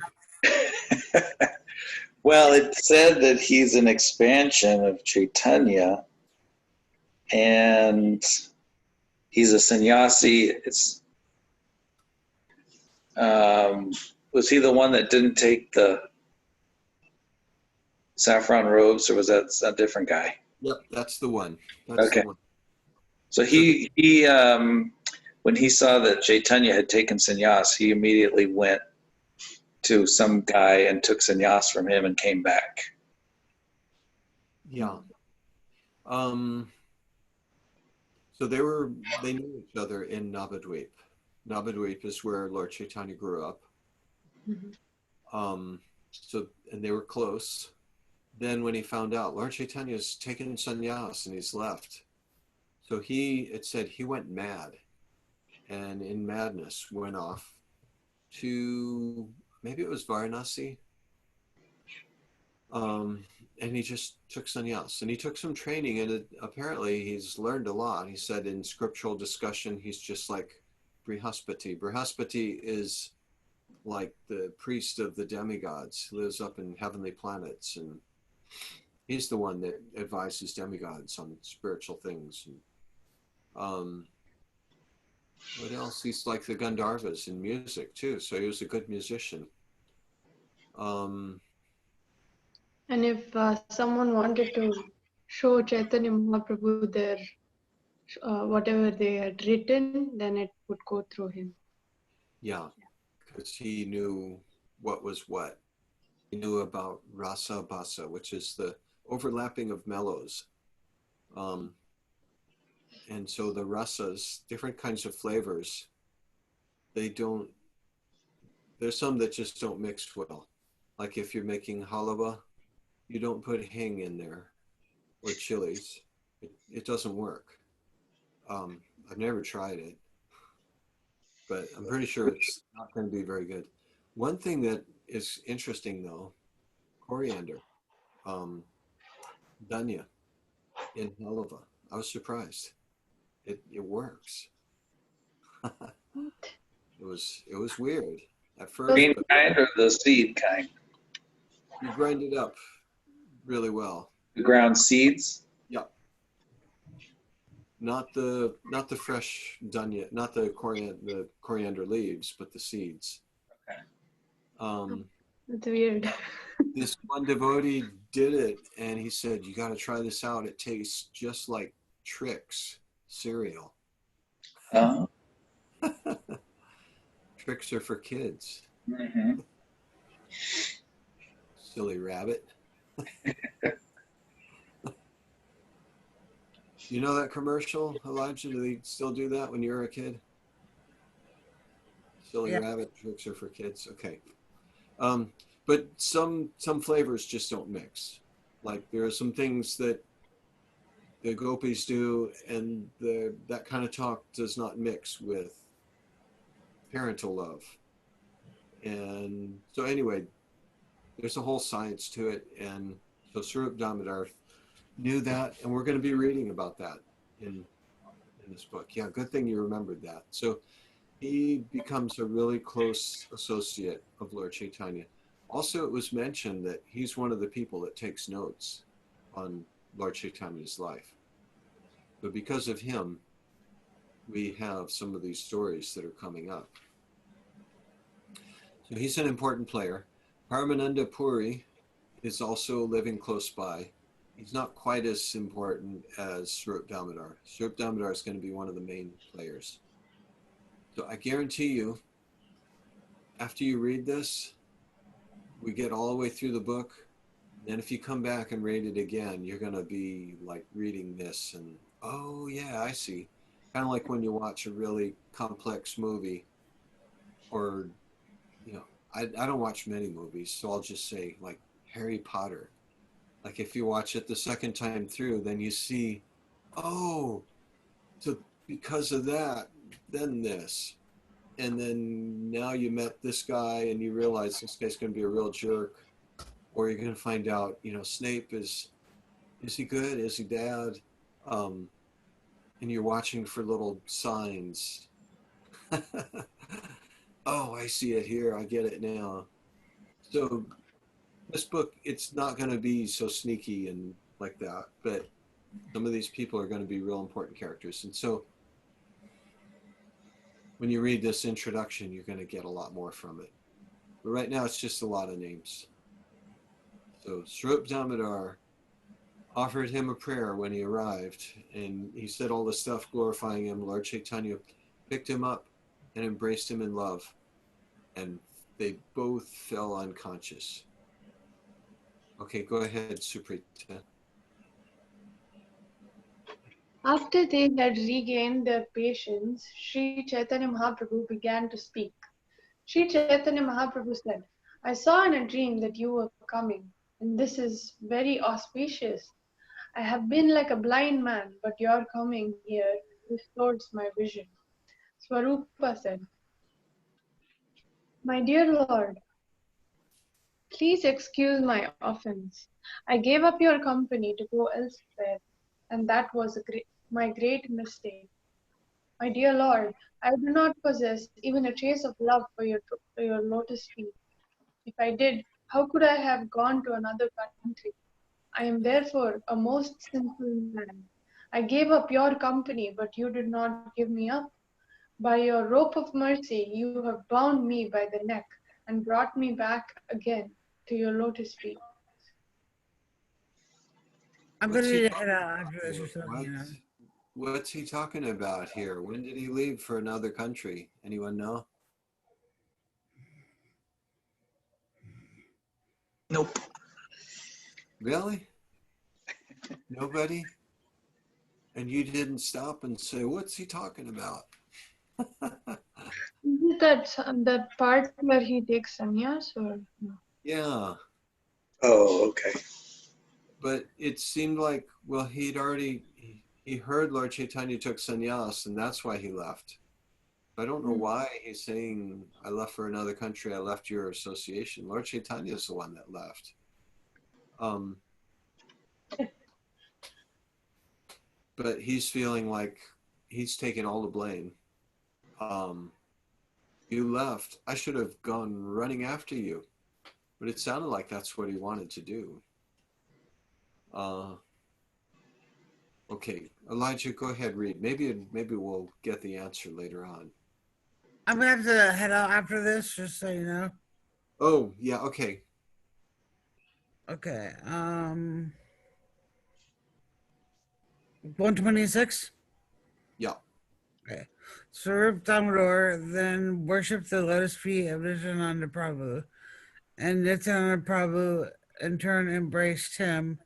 S2: Well, it said that he's an expansion of Chaitanya, and he's a sannyasi. Was he the one that didn't take the saffron robes, or was that a different guy?
S1: Yep, that's the one. That's
S2: Okay.
S1: the one.
S2: So he when he saw that Chaitanya had taken sannyas, he immediately went to some guy and took sannyas from him and came back.
S1: Yeah. So they knew each other in Navadvip. Navadvip is where Lord Chaitanya grew up.
S4: Mhm.
S1: And they were close. Then when he found out Lord Chaitanya's taken sannyas and he's left, it said he went mad, and in madness went off to, maybe it was Varanasi, um, and he just took sannyas. And he took some training, and apparently he's learned a lot. He said in scriptural discussion, he's just like Brihaspati. Brihaspati is like the priest of the demigods, lives up in heavenly planets, and he's the one that advises demigods on spiritual things. And, what else? He's like the Gandharvas in music too, so he was a good musician. Um,
S4: And if someone wanted to show Chaitanya Mahaprabhu their whatever they had written, then it would go through him.
S1: yeah, because he knew what was what. He knew about rasa basa, which is the overlapping of mellows. Um, and so the rasas, different kinds of flavors, they don't, there's some that just don't mix well. Like if you're making halwa, you don't put hing in there or chilies. It doesn't work. I've never tried it, but I'm pretty sure it's not going to be very good. One thing that is interesting though, coriander, um, dhania in halva. I was surprised. It works. It was weird at first,
S2: Green
S1: but
S2: kind or the seed kind?
S1: you grind it up really well.
S2: The ground seeds?
S1: Yeah, not the fresh dhania, not the coriander leaves, but the seeds.
S2: Okay.
S4: That's weird.
S1: This one devotee did it, and he said, "You got to try this out. It tastes just like Trix cereal."
S2: Oh.
S1: Tricks are for kids.
S2: Mm-hmm.
S1: Silly rabbit. You know that commercial, Elijah? Do they still do that when you were a kid? Silly
S3: Yeah.
S1: rabbit, tricks are for kids. Okay. But some flavors just don't mix. Like there are some things that the gopis do, and that kind of talk does not mix with parental love. And so anyway, there's a whole science to it. And so Sarup Damodar knew that, and we're going to be reading about that in this book. Yeah, good thing you remembered that. So he becomes a really close associate of Lord Chaitanya. Also, it was mentioned that he's one of the people that takes notes on Lord Chaitanya's life. But because of him, we have some of these stories that are coming up. So he's an important player. Paramananda Puri is also living close by. He's not quite as important as Sarup Damodar. Sarup Damodar is going to be one of the main players. So I guarantee you, after you read this, we get all the way through the book. Then if you come back and read it again, you're going to be like reading this and, oh yeah, I see. Kind of like when you watch a really complex movie, or, I don't watch many movies, so I'll just say like Harry Potter. Like if you watch it the second time through, then you see, oh, so because of that, then this. And then now you met this guy and you realize this guy's going to be a real jerk. Or you're going to find out, Snape is he good? Is he bad? And you're watching for little signs. Oh, I see it here. I get it now. So this book, it's not going to be so sneaky and like that, but some of these people are going to be real important characters. And so when you read this introduction, you're going to get a lot more from it. But right now, it's just a lot of names. So Sarup Damodar offered him a prayer when he arrived, and he said all the stuff glorifying him. Lord Chaitanya picked him up and embraced him in love, and they both fell unconscious. Okay, go ahead, Suprita.
S4: After they had regained their patience, Sri Chaitanya Mahaprabhu began to speak. Sri Chaitanya Mahaprabhu said, I saw in a dream that you were coming, and this is very auspicious. I have been like a blind man, but your coming here restores my vision. Swarupa said, My dear Lord, please excuse my offense. I gave up your company to go elsewhere, and that was my great mistake. My dear Lord, I do not possess even a trace of love for your lotus feet. If I did, how could I have gone to another country? I am therefore a most sinful man. I gave up your company, but you did not give me up. By your rope of mercy, you have bound me by the neck and brought me back again to your lotus feet.
S3: I'm
S1: What's
S3: gonna
S1: he
S3: need to head
S1: talking
S3: out after this or
S1: about?
S3: something, you know.
S1: What's he talking about here? When did he leave for another country? Anyone know?
S2: Nope.
S1: Really? Nobody? And you didn't stop and say, what's he talking about?
S4: Is it that part where he takes sannyas or no?
S1: Yeah,
S2: Oh, okay.
S1: but it seemed like, well, he heard Lord Chaitanya took sannyas and that's why he left. I don't know why he's saying, I left for another country, I left your association. Lord Chaitanya is the one that left. Um, but he's feeling like he's taking all the blame. Um, you left. I should have gone running after you. But it sounded like that's what he wanted to do. Okay, Elijah, go ahead, read. Maybe we'll get the answer later on.
S3: I'm gonna have to head out after this, just so you know.
S1: Oh, yeah, okay.
S3: Okay. 126.
S1: Yeah.
S3: Okay. Swarup Damodar then worshipped the lotus feet of Nityananda Prabhu, and Nityananda Prabhu in turn embraced him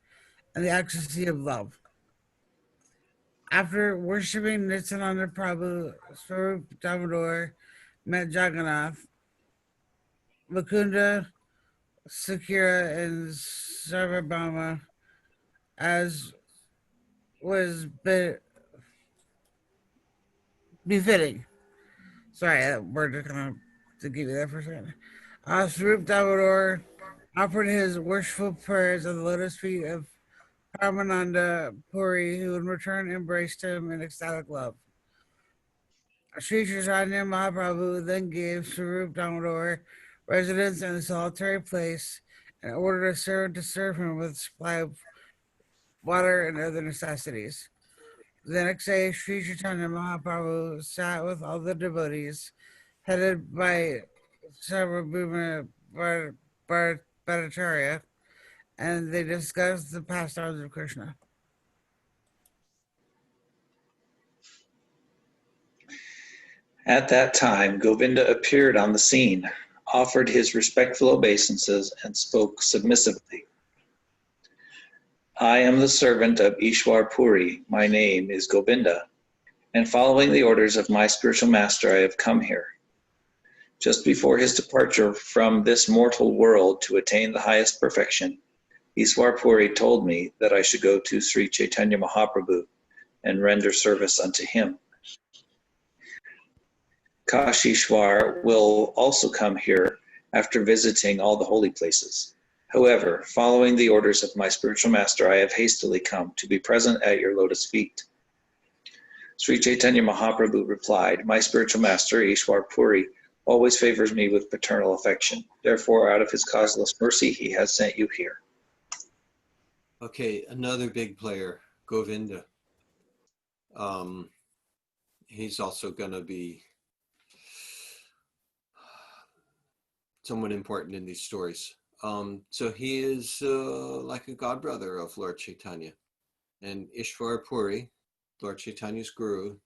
S3: in the ecstasy of love. After worshipping Nityananda Prabhu, Swarup Damodar met Jagannath, Mukunda, Sakira, and Sarvabhauma, as was befitting. Sorry, that word just kind of to give you that for a second. Swarup Damodar offered his worshipful prayers at the lotus feet of Paramananda Puri, who in return embraced him in ecstatic love. Sri Chaitanya Mahaprabhu then gave Swarup Damodar residence in a solitary place and ordered a servant to serve him with a supply of water and other necessities. The next day, Sri Chaitanya Mahaprabhu sat with all the devotees, headed by Sarvabhauma Bhattacharya, and they discussed the pastimes of Krishna.
S2: At that time, Govinda appeared on the scene, offered his respectful obeisances, and spoke submissively. I am the servant of Ishwar Puri. My name is Govinda, and following the orders of my spiritual master, I have come here. Just before his departure from this mortal world to attain the highest perfection, Ishwar Puri told me that I should go to Sri Chaitanya Mahaprabhu and render service unto him. Kashishwar will also come here after visiting all the holy places. However, following the orders of my spiritual master, I have hastily come to be present at your lotus feet. Sri Chaitanya Mahaprabhu replied, my spiritual master, Ishwar Puri, always favors me with paternal affection. Therefore, out of his causeless mercy, he has sent you here.
S1: Okay, another big player, Govinda. He's also going to be somewhat important in these stories. So he is like a godbrother of Lord Chaitanya. And Ishwar Puri, Lord Chaitanya's guru,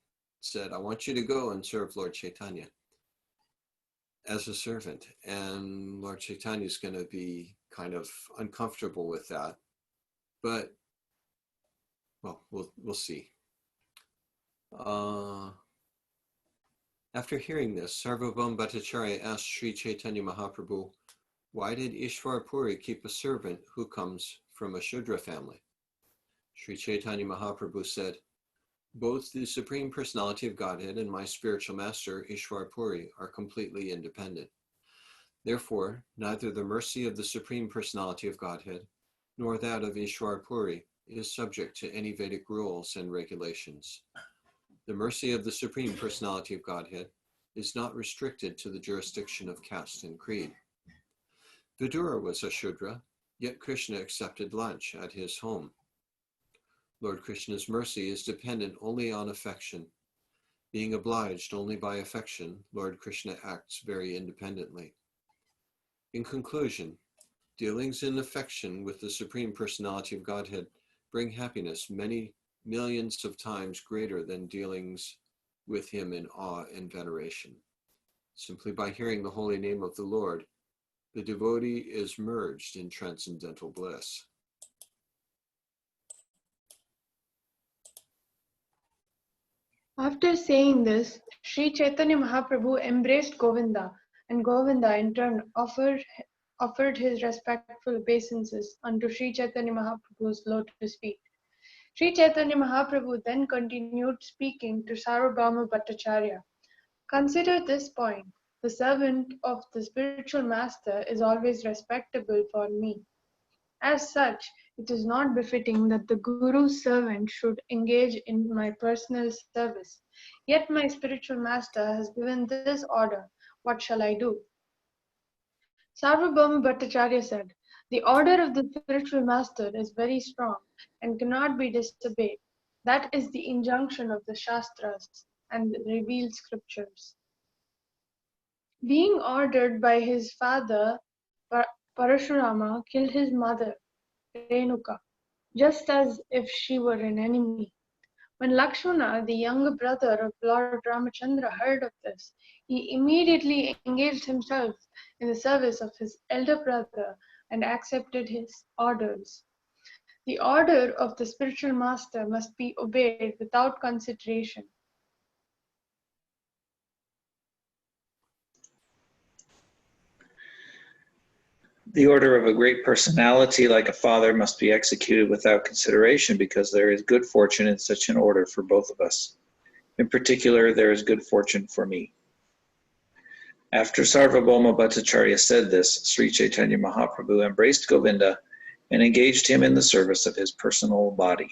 S1: said, I want you to go and serve Lord Chaitanya as a servant. And Lord Chaitanya is going to be kind of uncomfortable with that. But, well, we'll see. After hearing this, Sarvabhauma Bhattacharya asked Sri Chaitanya Mahaprabhu, why did Ishwar Puri keep a servant who comes from a Shudra family? Sri Chaitanya Mahaprabhu said, both the Supreme Personality of Godhead and my spiritual master, Ishwar Puri, are completely independent. Therefore, neither the mercy of the Supreme Personality of Godhead nor that of Ishwar Puri is subject to any Vedic rules and regulations. The mercy of the Supreme Personality of Godhead is not restricted to the jurisdiction of caste and creed. Vidura was a Shudra, yet Krishna accepted lunch at his home. Lord Krishna's mercy is dependent only on affection. Being obliged only by affection, Lord Krishna acts very independently. In conclusion, dealings in affection with the Supreme Personality of Godhead bring happiness many millions of times greater than dealings with him in awe and veneration. Simply by hearing the holy name of the Lord, the devotee is merged in transcendental bliss.
S4: After saying this, Sri Chaitanya Mahaprabhu embraced Govinda, and Govinda in turn offered his respectful obeisances unto Sri Chaitanya Mahaprabhu's lotus feet. Sri Chaitanya Mahaprabhu then continued speaking to Sarvabhauma Bhattacharya. Consider this point. The servant of the spiritual master is always respectable for me. As such, it is not befitting that the Guru's servant should engage in my personal service. Yet my spiritual master has given this order. What shall I do? Sarvabhauma Bhattacharya said, the order of the spiritual master is very strong and cannot be disobeyed. That is the injunction of the Shastras and the revealed scriptures. Being ordered by his father, Parashurama killed his mother, Renuka, just as if she were an enemy. When Lakshmana, the younger brother of Lord Ramachandra, heard of this, he immediately engaged himself in the service of his elder brother and accepted his orders. The order of the spiritual master must be obeyed without consideration.
S2: The order of a great personality like a father must be executed without consideration because there is good fortune in such an order for both of us. In particular, there is good fortune for me. After Sarvabhauma Bhattacharya said this, Sri Chaitanya Mahaprabhu embraced Govinda and engaged him in the service of his personal body.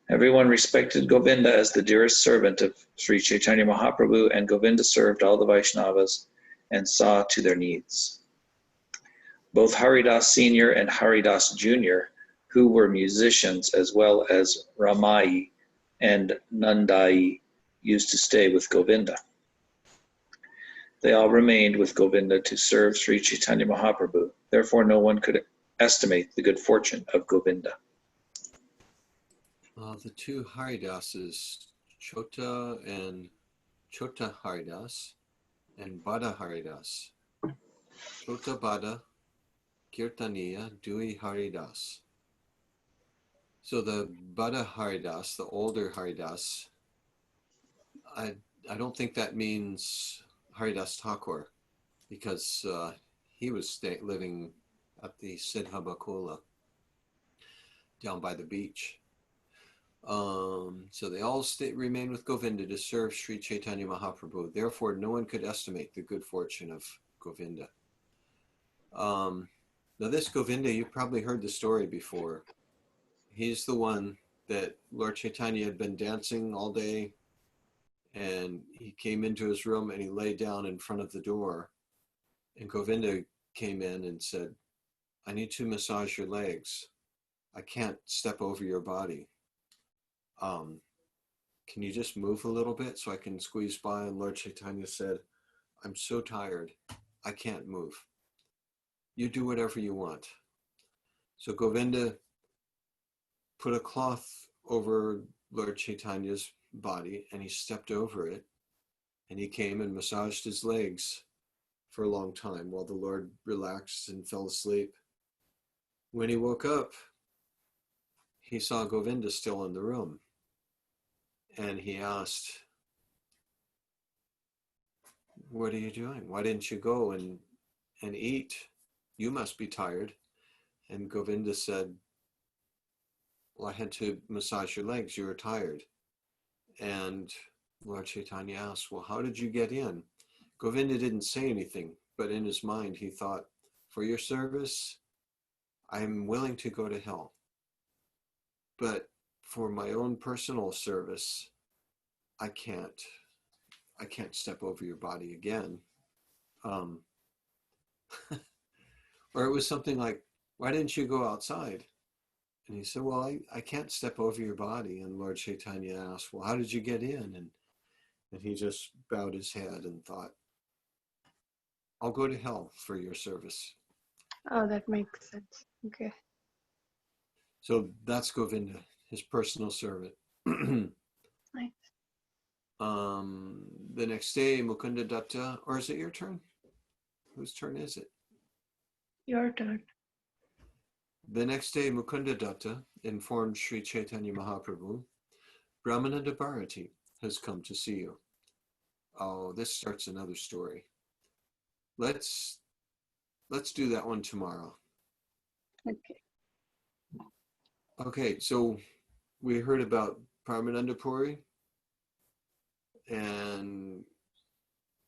S2: Everyone respected Govinda as the dearest servant of Sri Chaitanya Mahaprabhu, and Govinda served all the Vaishnavas and saw to their needs. Both Haridas Sr. and Haridas Jr., who were musicians, as well as Ramai and Nandai, used to stay with Govinda. They all remained with Govinda to serve Sri Chaitanya Mahaprabhu. Therefore, no one could estimate the good fortune of Govinda.
S1: The two Haridases, Chota Haridas and Bada Haridas. Chota Bada Kirtaniya Dui Haridas. So the Bada Haridas, the older Haridas, I don't think that means Haridas Thakur, because he was living at the Siddha Bakula down by the beach. So they all remained with Govinda to serve Sri Chaitanya Mahaprabhu. Therefore, no one could estimate the good fortune of Govinda. Now this Govinda, you've probably heard the story before. He's the one that Lord Chaitanya had been dancing all day, and he came into his room and he lay down in front of the door, and Govinda came in and said, I need to massage your legs. I can't step over your body. Can you just move a little bit so I can squeeze by? And Lord Chaitanya said, I'm so tired, I can't move. You do whatever you want. So Govinda put a cloth over Lord Chaitanya's body and he stepped over it, and he came and massaged his legs for a long time while the Lord relaxed and fell asleep. When he woke up, he saw Govinda still in the room. And he asked, what are you doing? Why didn't you go and eat? You must be tired. And Govinda said, well, I had to massage your legs. You were tired. And Lord Chaitanya asked, well, how did you get in? Govinda didn't say anything, but in his mind he thought, for your service, I'm willing to go to hell. But for my own personal service, I can't step over your body again. Um, or it was something like, why didn't you go outside? And he said, well, I can't step over your body. And Lord Chaitanya asked, well, how did you get in? And he just bowed his head and thought, I'll go to hell for your service.
S4: Oh, that makes sense. Okay.
S1: So that's Govinda, his personal servant.
S4: Nice.
S1: The next day, Mukunda Datta, or is it your turn? Whose turn is it?
S4: Your turn.
S1: The next day, Mukunda Datta informed Sri Chaitanya Mahaprabhu, Brahmananda Bharati has come to see you. Oh, this starts another story. Let's do that one tomorrow.
S4: Okay.
S1: Okay, so we heard about Paramananda Puri and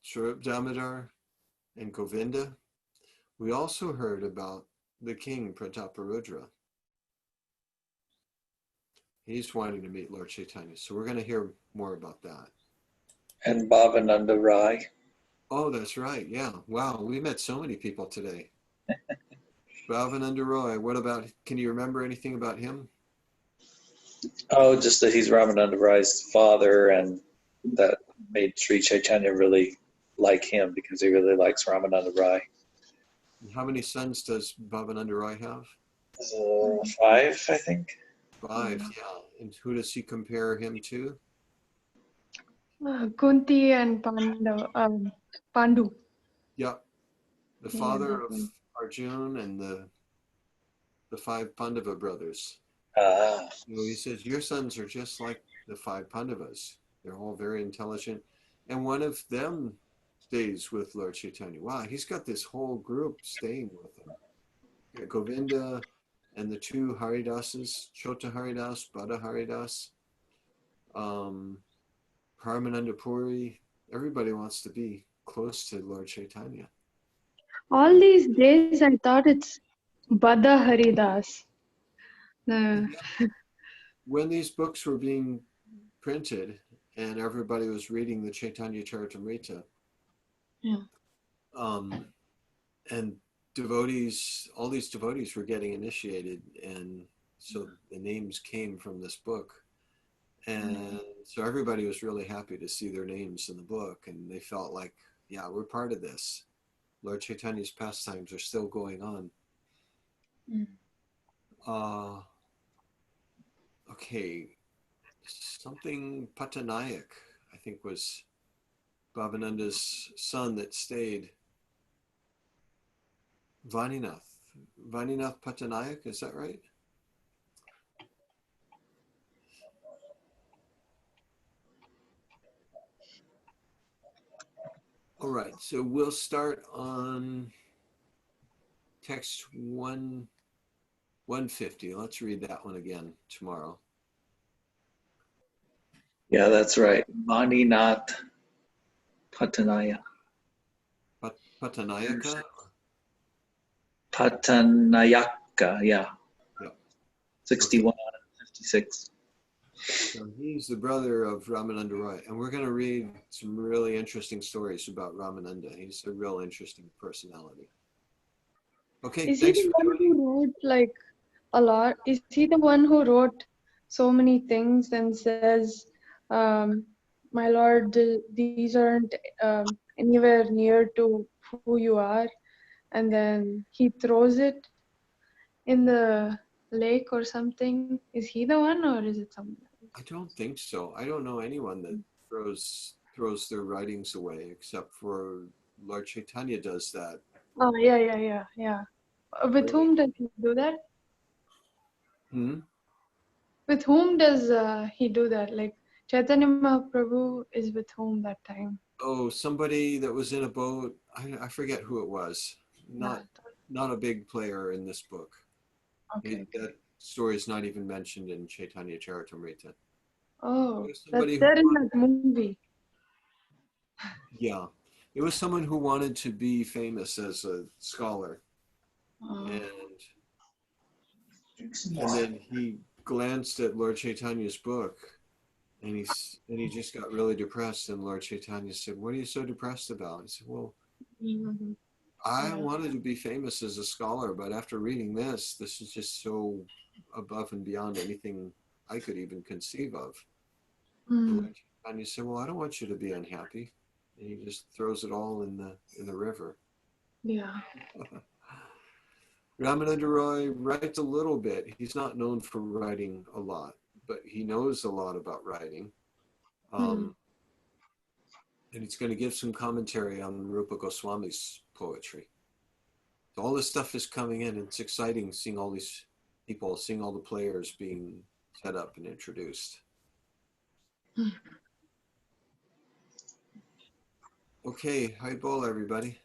S1: Swarup Damodar and Govinda. We also heard about the king Prataparudra. He's wanting to meet Lord Chaitanya, so we're going to hear more about that.
S2: And Bhavananda Rai.
S1: Oh, that's right. Yeah. Wow, we met so many people today. Bhavananda Roy, what about, can you remember anything about him?
S2: Oh, just that he's Ramananda Rai's father, and that made Sri Chaitanya really like him because he really likes Ramananda Rai.
S1: How many sons does Bhavananda Roy have?
S2: 5, I think.
S1: 5, yeah. And who does he compare him to?
S4: Kunti and Pandu.
S1: Yeah, the
S4: Yeah,
S1: father
S4: that
S1: of
S4: one.
S1: Arjun and the 5 Pandava brothers.
S2: Ah,
S1: You know, he says, your sons are just like the 5 Pandavas. They're all very intelligent. And one of them stays with Lord Chaitanya. Wow, he's got this whole group staying with him. Yeah, Govinda and the 2 Haridasas, Chota Haridas, Bada Haridas, Paramananda Puri. Everybody wants to be close to Lord Chaitanya.
S4: All these days I thought it's Bada Haridas.
S1: When these books were being printed and everybody was reading the Caitanya Caritamrta,
S4: Yeah.
S1: And devotees, all these devotees were getting initiated, and so the names came from this book. And so everybody was really happy to see their names in the book, and they felt like, yeah, we're part of this. Lord Chaitanya's pastimes are still going on. Okay, something Patanayak, I think, was Bhavananda's son that stayed. Vaninath Patanayak, is that right? All right, so we'll start on text 150. Let's read that one again tomorrow.
S2: yeah, that's right. Maninath Patanaya.
S1: Patanayaka?
S2: Patanayaka, yeah.
S1: Yep.
S2: 61 and 56.
S1: So he's the brother of Ramananda Roy, and we're going to read some really interesting stories about Ramananda. He's a real interesting personality. Okay,
S4: Is he
S1: thanks
S4: the
S1: for
S4: one
S1: joining.
S4: who wrote like a lot? Is he the one who wrote so many things and says, my Lord, these aren't anywhere near to who you are? And then he throws it in the lake or something. Is he the one or is it someone else?
S1: I don't think so. I don't know anyone that throws their writings away, except for Lord Chaitanya does that.
S4: Oh, yeah. With
S1: Really?
S4: whom does he do that?
S1: Hmm?
S4: With whom does he do that? Like Chaitanya Mahaprabhu is with whom that time?
S1: Oh, somebody that was in a boat. I forget who it was.
S4: Yeah.
S1: Not a big player in this book.
S4: Okay.
S1: That story is not even mentioned in Caitanya Caritamrta.
S4: Oh,
S1: There's
S4: that's
S1: somebody who,
S4: there in that movie.
S1: yeah, It was someone who wanted to be famous as a scholar,
S4: Uh,
S1: and then he glanced at Lord Chaitanya's book, and he just got really depressed. And Lord Chaitanya said, "What are you so depressed about?" He said, "Well,
S4: mhm.
S1: I
S4: Yeah.
S1: wanted to be famous as a scholar, but after reading this is just so above and beyond anything I could even conceive of." And
S4: Mm.
S1: Lord Chaitanya said, "Well, I don't want you to be unhappy," and he just throws it all in the river.
S4: Yeah.
S1: Ramananda Roy writes a little bit. He's not known for writing a lot, but he knows a lot about writing.
S4: Mm.
S1: Um, and he's going to give some commentary on Rupa Goswami's poetry. So all this stuff is coming in. It's exciting seeing all these people, seeing all the players being set up and introduced. Okay, hi bol everybody.